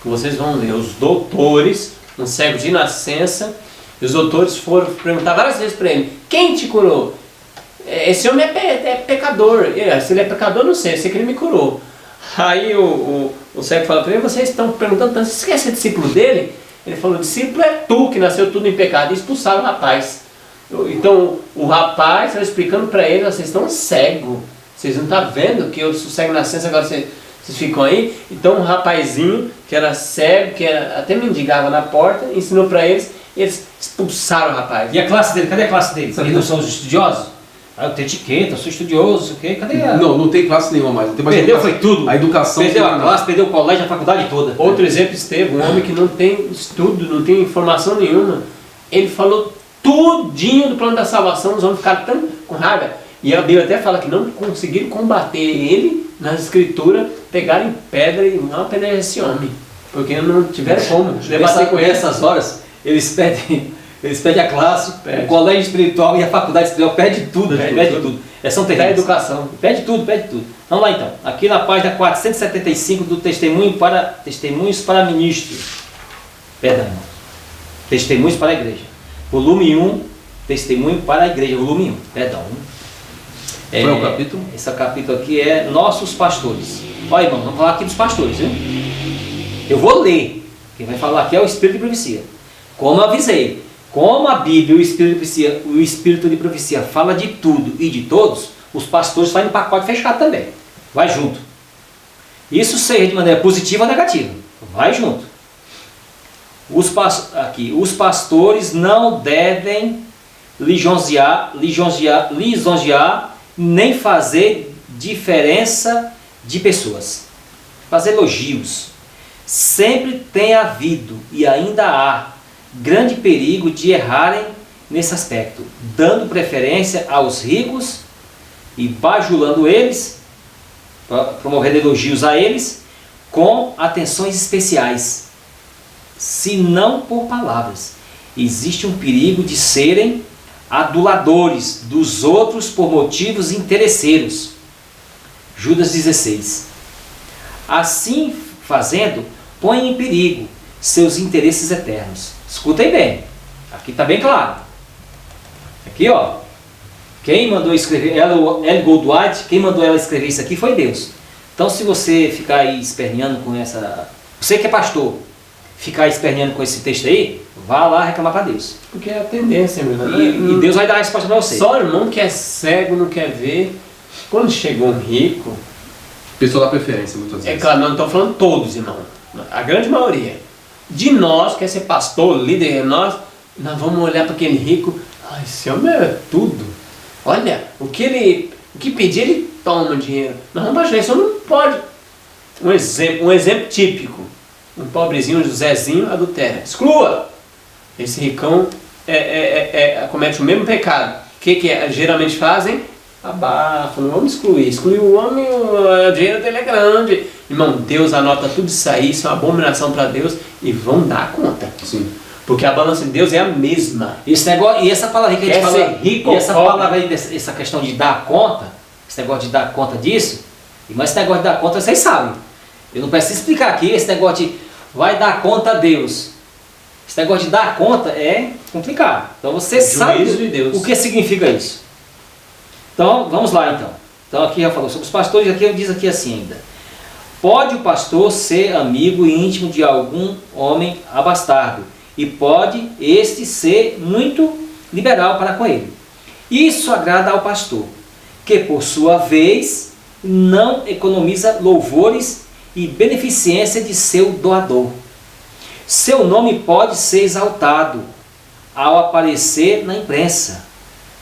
S2: vocês vão ler os doutores, um cego de nascença, e os doutores foram perguntar várias vezes para ele, quem te curou? Esse homem é pecador. Se ele é pecador, não sei, eu sei que ele me curou. Aí o cego fala para ele, vocês estão perguntando tanto, você quer ser discípulo dele? Ele falou, discípulo é tu que nasceu tudo em pecado, e expulsaram o rapaz. Então o rapaz estava explicando para ele, vocês estão cegos, vocês não estão vendo que eu sou cego de nascença, agora vocês ficam aí? Então um rapazinho que era cego, que até mendigava na porta, ensinou para eles expulsaram o rapaz.
S4: E a classe dele, cadê a classe dele? Eles não são os estudiosos? Eu tenho etiqueta, eu sou estudioso, o quê? Cadê a...
S3: Não tem classe nenhuma mais.
S4: Perdeu, foi tudo.
S3: A educação...
S4: Perdeu a classe, perdeu o colégio, a faculdade toda.
S2: Outro exemplo, Estevão, um homem que não tem estudo, não tem informação nenhuma. Ele falou tudinho do plano da salvação, os homens ficaram tão com raiva. E a Bíblia até fala que não conseguiram combater ele nas escrituras, pegarem pedra e não apedrejar esse homem. Porque não tiveram como debater com ele.
S4: Nessas horas, eles pedem a classe,
S2: Pede.
S4: o colégio espiritual e a faculdade espiritual, pede tudo,
S2: Pede
S4: pede
S2: tudo.
S4: tudo. São
S2: Da
S4: terríveis.
S2: educação.
S4: Pede tudo, pede tudo. Vamos lá então. Aqui na página 475 do Testemunhos para Ministros. Perdão. Testemunhos para a Igreja. Volume 1, Testemunho para a Igreja. Volume 1. Perdão.
S3: Qual é o capítulo?
S4: Esse capítulo aqui é Nossos Pastores. Olha, irmão, vamos falar aqui dos pastores, viu? Eu vou ler. Quem vai falar aqui é o Espírito de Profecia. Como eu avisei, como a Bíblia e o Espírito de Profecia fala de tudo e de todos, os pastores fazem um pacote fechado também. Vai junto. Isso seja de maneira positiva ou negativa. Vai junto. Os pastores não devem lisonjear, nem fazer diferença de pessoas. Fazer elogios. Sempre tem havido e ainda há grande perigo de errarem nesse aspecto, dando preferência aos ricos e bajulando eles, promovendo elogios a eles, com atenções especiais, se não por palavras. Existe um perigo de serem aduladores dos outros por motivos interesseiros. Judas 16. Assim fazendo, põe em perigo seus interesses eternos. Escutem bem, aqui está bem claro. Aqui ó, quem mandou escrever, Ellen Goldwhite, quem mandou ela escrever isso aqui foi Deus. Então se você ficar aí esperneando com essa, você que é pastor, ficar esperneando com esse texto aí, vá lá reclamar para Deus.
S2: Porque é a tendência, meu
S4: E Deus vai dar a resposta para você.
S2: Só o irmão que é cego não quer ver. Quando chegou um rico,
S3: Pessoa da preferência, muitas vezes.
S2: é claro, não estou falando todos, irmão. A grande maioria. De nós, quer ser pastor, líder, nós vamos olhar para aquele rico. Ai, esse homem é tudo. Olha, o que pedir, ele toma dinheiro. Nós vamos baixar, isso não pode. Um exemplo típico. Um pobrezinho, um Josézinho, adultera. Exclua! Esse ricão comete o mesmo pecado. O que geralmente fazem? Abafa, não vamos excluir. Excluir o homem, o dinheiro dele é grande. Irmão, Deus anota tudo isso aí, isso é uma abominação para Deus e vão dar conta.
S3: Sim.
S2: Porque a balança de Deus é a mesma.
S4: Esse negócio, e essa palavra que a gente
S2: Quer
S4: fala,
S2: ser rico
S4: e
S2: ou
S4: essa
S2: pobre?
S4: palavra aí, essa questão de dar conta, esse negócio de dar conta disso, mas esse negócio de dar conta vocês sabem. Eu não preciso explicar aqui, esse negócio de vai dar conta a Deus. Esse negócio de dar conta é complicado. Então você sabe
S2: de Deus.
S4: o que significa isso. Então, vamos lá então. Então aqui já falou sobre os pastores, aqui diz aqui assim ainda. Pode o pastor ser amigo e íntimo de algum homem abastardo, e pode este ser muito liberal para com ele. Isso agrada ao pastor, que por sua vez não economiza louvores e beneficência de seu doador. Seu nome pode ser exaltado ao aparecer na imprensa.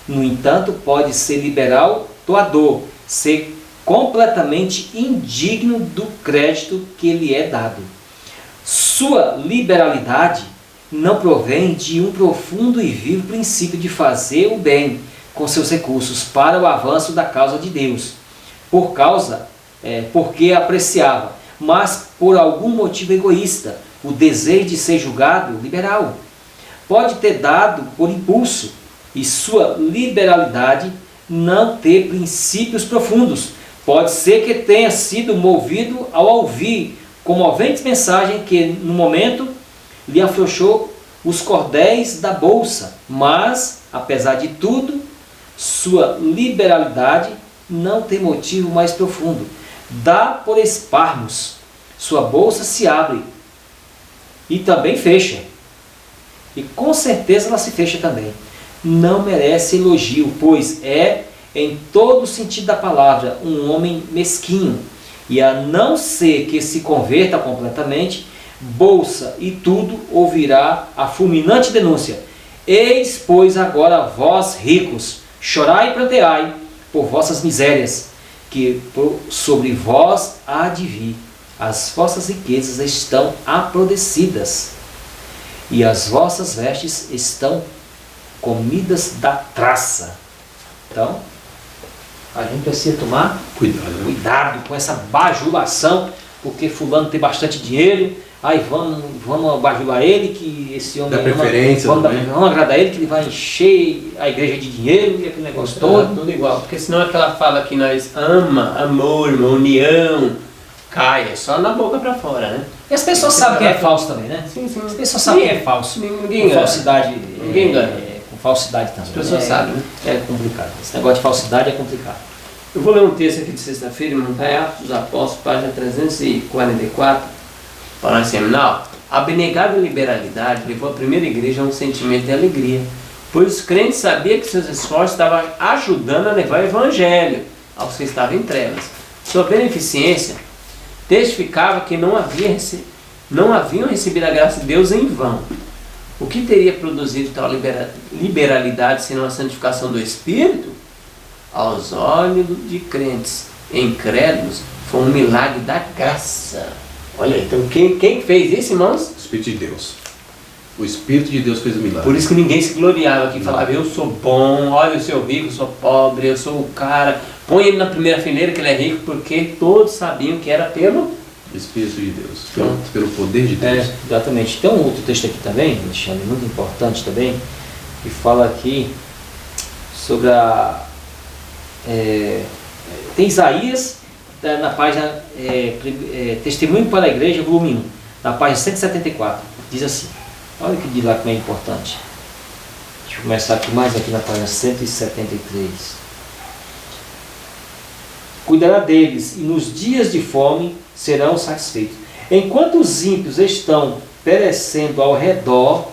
S4: No entanto, pode ser liberal doador, ser completamente indigno do crédito que lhe é dado. Sua liberalidade não provém de um profundo e vivo princípio de fazer o bem com seus recursos para o avanço da causa de Deus, porque apreciava, mas por algum motivo egoísta, o desejo de ser julgado liberal. Pode ter dado por impulso, e sua liberalidade não ter princípios profundos. Pode ser que tenha sido movido ao ouvir comovente mensagem que no momento lhe afrouxou os cordéis da bolsa, mas, apesar de tudo, sua liberalidade não tem motivo mais profundo. Dá por esparmos, sua bolsa se abre e também fecha. E com certeza ela se fecha também. Não merece elogio, pois é, em todo o sentido da palavra, um homem mesquinho. E a não ser que se converta completamente, bolsa e tudo ouvirá a fulminante denúncia. Eis, pois, agora vós ricos, chorai e pranteai por vossas misérias, que sobre vós há de vir. As vossas riquezas estão aprodecidas, e as vossas vestes estão comidas da traça. Então, a gente precisa tomar
S3: Cuidado, né?
S4: cuidado com essa bajulação, porque fulano tem bastante dinheiro, aí vamos bajular ele, que esse homem
S3: Dá preferência também.
S4: vamos agradar ele, que ele vai encher a igreja de dinheiro e aquele negócio todo.
S2: Tudo igual, porque senão aquela fala que nós amor, irmão, união, cai, é só na boca pra fora, né?
S4: E as pessoas sabem que é falso também, né?
S2: Sim, sim.
S4: As pessoas sabem que é falso.
S2: Ninguém
S4: Com
S2: engana.
S4: falsidade.
S2: Ninguém engana.
S4: Com falsidade também.
S2: As pessoas sabem, né?
S4: É complicado. Esse negócio de falsidade é complicado.
S2: Eu vou ler um texto aqui de sexta-feira, irmão, tá em Atos dos Apóstolos, página 344, para nós terminar. A abnegada liberalidade levou a primeira igreja a um sentimento de alegria, pois os crentes sabiam que seus esforços estavam ajudando a levar o evangelho aos que estavam em trevas. Sua beneficência testificava que não haviam recebido a graça de Deus em vão. O que teria produzido tal liberalidade senão a santificação do Espírito? Aos olhos de crentes incrédulos, foi um milagre da graça. Olha, então quem fez isso, irmãos?
S3: O Espírito de Deus. O Espírito de Deus fez o milagre.
S2: Por isso que ninguém se gloriava aqui, falava, eu sou bom, olha, eu sou rico, eu sou pobre, eu sou o cara. Põe ele na primeira fileira que ele é rico, porque todos sabiam que era pelo
S3: Espírito de Deus.
S2: Pronto.
S3: Pelo poder de Deus.
S4: Exatamente. Tem um outro texto aqui também, Alexandre, muito importante também, que fala aqui sobre tem Isaías, na página Testemunho para a Igreja, volume 1, na página 174, diz assim, olha que diz lá como é importante. Deixa eu começar aqui mais aqui na página 173. Cuidará deles, e nos dias de fome serão satisfeitos. Enquanto os ímpios estão perecendo ao redor,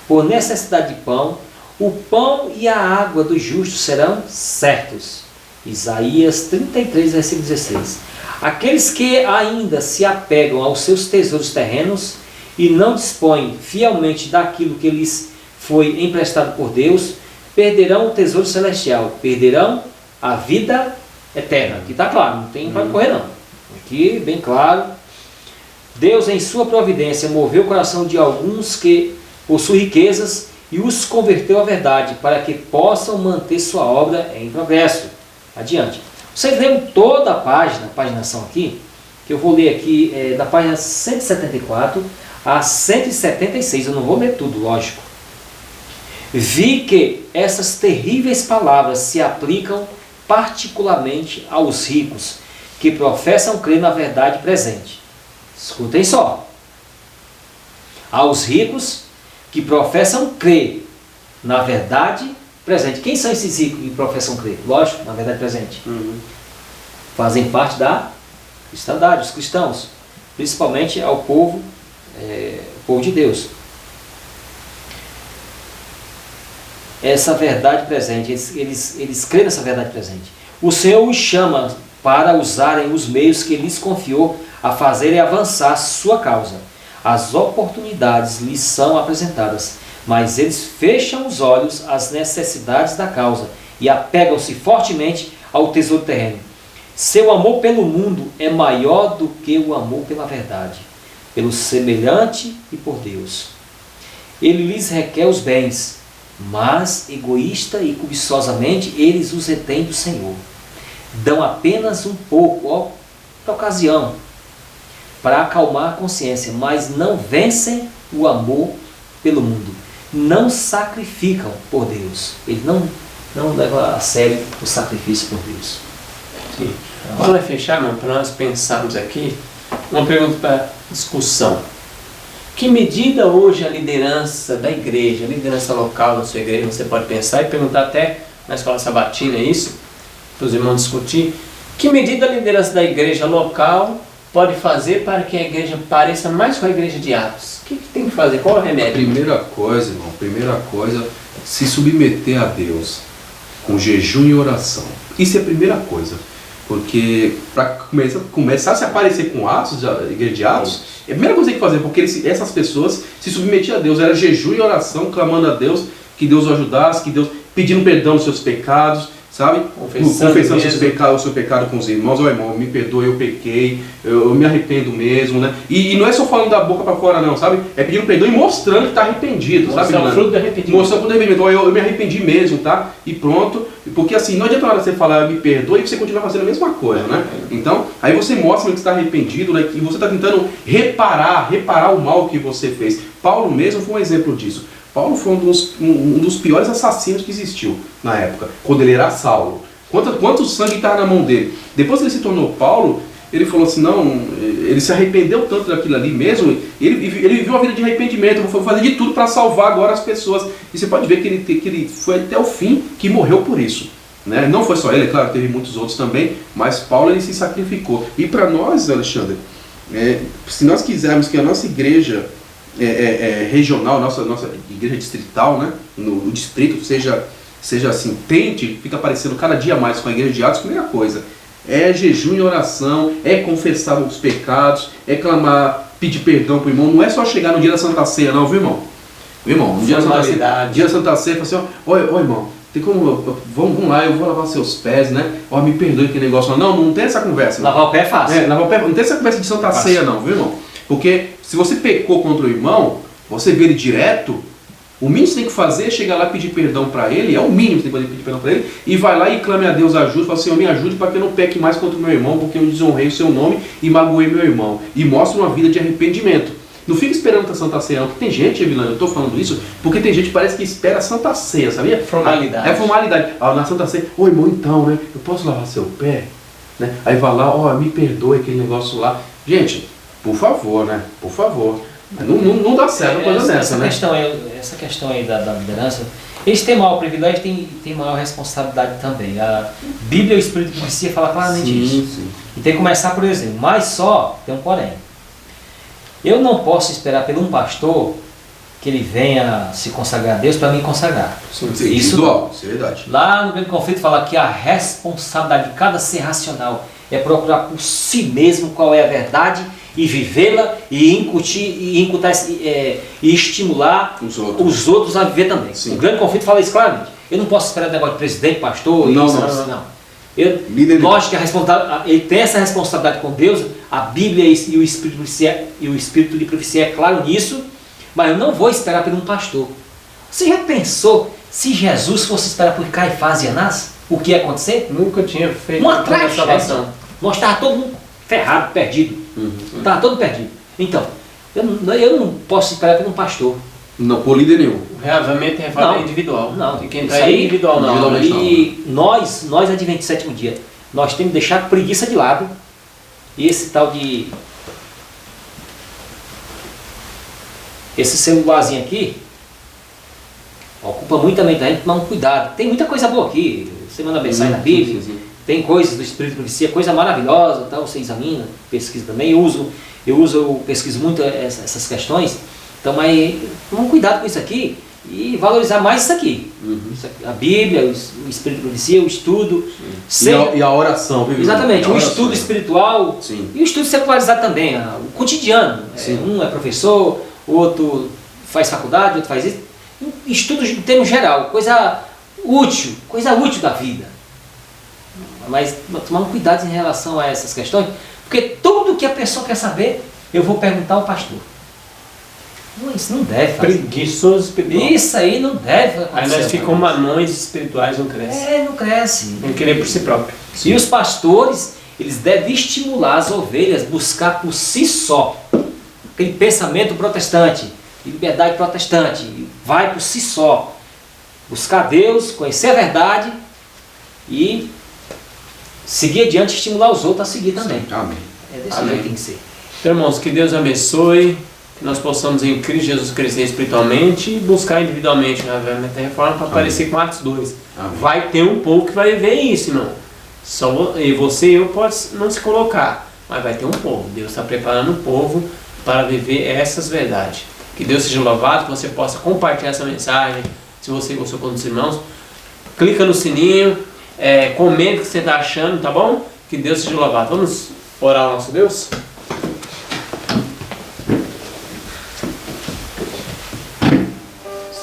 S4: por necessidade de pão, o pão e a água dos justos serão certos. Isaías 33, versículo 16. Aqueles que ainda se apegam aos seus tesouros terrenos e não dispõem fielmente daquilo que lhes foi emprestado por Deus, perderão o tesouro celestial, perderão a vida eterna. Aqui está claro, não tem para correr não. Aqui, bem claro. Deus, em sua providência, moveu o coração de alguns que possuem riquezas e os converteu à verdade, para que possam manter sua obra em progresso. Adiante. Vocês leram toda a paginação aqui, que eu vou ler aqui da página 174 a 176. Eu não vou ler tudo, lógico. Vi que essas terríveis palavras se aplicam particularmente aos ricos, que professam crer na verdade presente. Escutem só. Aos ricos que professam crer na verdade presente. Quem são esses ricos que professam crer? Lógico, na verdade presente. Fazem parte da cristandade, os cristãos. Principalmente ao povo de Deus. Essa verdade presente, eles creem nessa verdade presente. O Senhor os chama para usarem os meios que lhes confiou a fazerem avançar sua causa. As oportunidades lhes são apresentadas, mas eles fecham os olhos às necessidades da causa e apegam-se fortemente ao tesouro terreno. Seu amor pelo mundo é maior do que o amor pela verdade, pelo semelhante e por Deus. Ele lhes requer os bens, mas egoísta e cobiçosamente eles os retêm do Senhor. Dão apenas um pouco por ocasião, para acalmar a consciência, mas não vencem o amor pelo mundo. Não sacrificam por Deus. Eles não levam a sério o sacrifício por Deus.
S2: Sim. Vamos fechar, irmão, para nós pensarmos aqui. Uma pergunta para discussão. Que medida hoje a liderança da igreja, a liderança local da sua igreja, você pode pensar e perguntar até na escola sabatina isso, para os irmãos discutir. Que medida a liderança da igreja local pode fazer para que a igreja pareça mais com a igreja de Atos? O que tem que fazer? Qual é o remédio?
S3: Primeira coisa, se submeter a Deus com jejum e oração. Isso é a primeira coisa. Porque para começar a se aparecer com Atos, a igreja de Atos, é a primeira coisa que tem que fazer, porque essas pessoas se submetiam a Deus, era jejum e oração, clamando a Deus, que Deus o ajudasse, que Deus pedindo perdão dos seus pecados, sabe?
S2: Confessando
S3: Confessando
S2: mesmo.
S3: o seu pecado com os irmãos. Ó, irmão, me perdoe, eu pequei, eu me arrependo mesmo, né? E não é só falando da boca para fora não, sabe? É pedindo perdão e mostrando que está arrependido, sabe?
S2: Mostrar o fruto do arrependimento.
S3: Mostrar o fruto do arrependimento. Ó, eu me arrependi mesmo, tá? E pronto. Porque assim, não adianta nada você falar me perdoe e você continuar fazendo a mesma coisa, né? Então, aí você mostra que está arrependido, né? E você está tentando reparar o mal que você fez. Paulo mesmo foi um exemplo disso. Paulo foi um dos piores assassinos que existiu na época, quando ele era Saulo. Quanto sangue estava na mão dele? Depois que ele se tornou Paulo, ele falou assim, não, ele se arrependeu tanto daquilo ali mesmo, ele viveu uma vida de arrependimento, foi fazer de tudo para salvar agora as pessoas. E você pode ver que ele foi até o fim, que morreu por isso. Né? Não foi só ele, é claro, teve muitos outros também, mas Paulo ele se sacrificou. E para nós, Alexandre, se nós quisermos que a nossa igreja regional, nossa igreja distrital, né, no distrito, seja assim, fica parecendo cada dia mais com a igreja de Atos, a primeira coisa é jejum e oração, é confessar os pecados, é clamar, pedir perdão para o irmão. Não é só chegar no dia da Santa Ceia, não, viu, irmão? No dia da Santa Ceia, fala assim, ó irmão, tem como, vamos lá, eu vou lavar seus pés, né? Ó, me perdoe aquele negócio. Não tem essa conversa.
S4: Lavar o pé é fácil.
S3: Lavar o pé, não tem essa conversa de Santa Ceia, não, viu, irmão? Porque se você pecou contra o irmão, você vê ele direto, o mínimo que você tem que fazer é chegar lá e pedir perdão para ele, é o mínimo que você tem que fazer, pedir perdão para ele, e vai lá e clame a Deus ajuda, fala assim, me ajude para que eu não peque mais contra o meu irmão, porque eu desonrei o seu nome e magoei meu irmão. E mostra uma vida de arrependimento. Não fica esperando a Santa Ceia, não, porque tem gente, Evilã, eu estou falando isso, porque tem gente que parece que espera a Santa Ceia, sabia?
S2: Formalidade.
S3: É formalidade. Na Santa Ceia, ô irmão, então, né, eu posso lavar seu pé? Né? Aí vai lá, ó, me perdoe aquele negócio lá. Gente, por favor, né, por favor. Não dá certo uma coisa dessa, né?
S4: Essa questão aí da liderança, eles têm maior privilégio e têm maior responsabilidade também. A Bíblia e o Espírito de Profecia fala claramente isso.
S3: Sim.
S4: E tem que começar por exemplo, mas só tem um porém. Eu não posso esperar por um pastor que ele venha se consagrar a Deus para me consagrar.
S3: Sim,
S4: Isso
S3: isso é verdade.
S4: lá no Grande Conflito fala que a responsabilidade de cada ser racional é procurar por si mesmo qual é a verdade e vivê-la e incutir e estimular os outros a viver também.
S3: Sim.
S4: O Grande Conflito fala isso claramente. Eu não posso esperar o negócio de presidente, pastor,
S3: Não.
S4: Nós que ele tem essa responsabilidade com Deus, a Bíblia e o Espírito de Profecia é claro nisso, mas eu não vou esperar por um pastor. Você já pensou se Jesus fosse esperar por Caifás e Anás? O que ia acontecer?
S2: Nunca tinha feito
S4: Uma
S2: salvação.
S4: tragédia. Nós estávamos todo mundo ferrado, perdido. Estava todo perdido. Então, eu não posso esperar por um pastor.
S3: Não, por líder nenhum.
S2: O reavamento é
S4: Não.
S2: individual.
S4: Não,
S2: Tem que
S4: isso
S2: entrar
S4: aí,
S2: individual, não.
S3: individualmente.
S4: E nós adventistas do sétimo dia, nós temos que deixar a preguiça de lado. E esse tal de... Esse celularzinho aqui ocupa muita mente da gente, tomar um cuidado. Tem muita coisa boa aqui. Você manda mensagem na Bíblia, tem coisas do Espírito de Profecia, coisa maravilhosa, tal, você examina, pesquisa também. Eu pesquiso muito essas questões. Então, mas tomar cuidado com isso aqui e valorizar mais isso aqui. A Bíblia, o Espírito de Profecia, o estudo.
S3: E a oração, viu?
S4: Exatamente,
S3: A
S4: o
S3: oração.
S4: estudo espiritual.
S3: Sim.
S4: E o estudo secularizado também, o cotidiano. Um é professor, o outro faz faculdade, outro faz isso. Estudo em termos geral, coisa útil da vida. Mas tomar um cuidado em relação a essas questões, porque tudo que a pessoa quer saber, eu vou perguntar ao pastor. Isso não deve fazer.
S2: Preguiçoso espiritual.
S4: Isso aí não deve acontecer.
S2: Aí nós ficamos anões espirituais, não cresce.
S4: Não cresce.
S2: Tem que querer por si próprio.
S4: E os pastores, eles devem estimular as ovelhas, buscar por si só. Aquele pensamento protestante, de liberdade protestante, vai por si só. Buscar Deus, conhecer a verdade e seguir adiante, estimular os outros a seguir também.
S3: Amém.
S4: É desse
S2: Amém.
S4: jeito que tem que ser.
S2: Então, irmãos, que Deus abençoe, que nós possamos em Cristo Jesus crescer espiritualmente e buscar individualmente a reforma para parecer com Atos 2.
S3: Amém.
S2: Vai ter um povo que vai ver isso, irmão. E você e eu pode não se colocar, mas vai ter um povo. Deus está preparando o povo para viver essas verdades. Que Deus seja louvado, que você possa compartilhar essa mensagem. Se você gostou com os irmãos, clica no sininho, comenta o que você está achando, tá bom? Que Deus seja louvado. Vamos orar ao nosso Deus?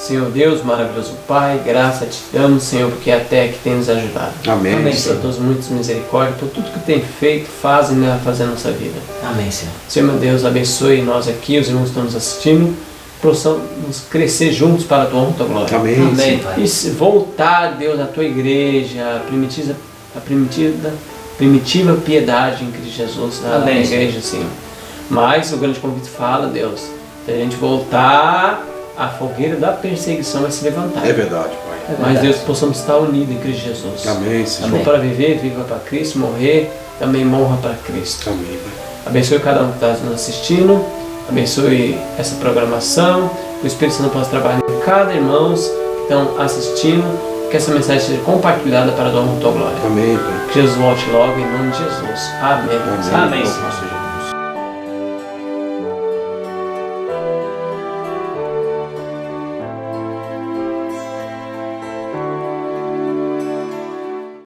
S2: Senhor Deus, maravilhoso Pai, graça te damos, Senhor, porque é até que tem nos ajudado.
S3: Amém.
S4: Amém,
S2: Senhor,
S4: Senhor.
S2: todos muitos misericórdia por tudo que tem feito, faz e vai fazer na nossa vida.
S4: Amém, Senhor.
S2: Senhor, meu Deus, abençoe nós aqui, os irmãos que estão nos assistindo, possamos crescer juntos para a tua honra e tua glória.
S3: Amém.
S4: Amém,
S3: Senhor.
S4: Pai.
S2: E se voltar, Deus, à tua igreja, a primitiva piedade em Cristo Jesus, na
S4: Amém,
S2: igreja, Senhor. Mas o grande convite fala, Deus, se a gente voltar, a fogueira da perseguição vai se levantar.
S3: É verdade, Pai.
S4: É
S2: Mas
S4: verdade.
S2: Deus, possamos estar unidos em Cristo Jesus.
S3: Amém, Senhor.
S2: Se for para viver, viva para Cristo, morrer, também morra para Cristo.
S3: Amém, Pai.
S2: Abençoe cada um que está nos assistindo, abençoe essa programação, que o Espírito Santo possa trabalhar em cada irmão que estão assistindo, que essa mensagem seja compartilhada para a honra e tua glória.
S3: Amém, Pai.
S2: Que Jesus volte logo em nome de Jesus. Amém.
S3: Amém.
S4: Amém.
S3: Nosso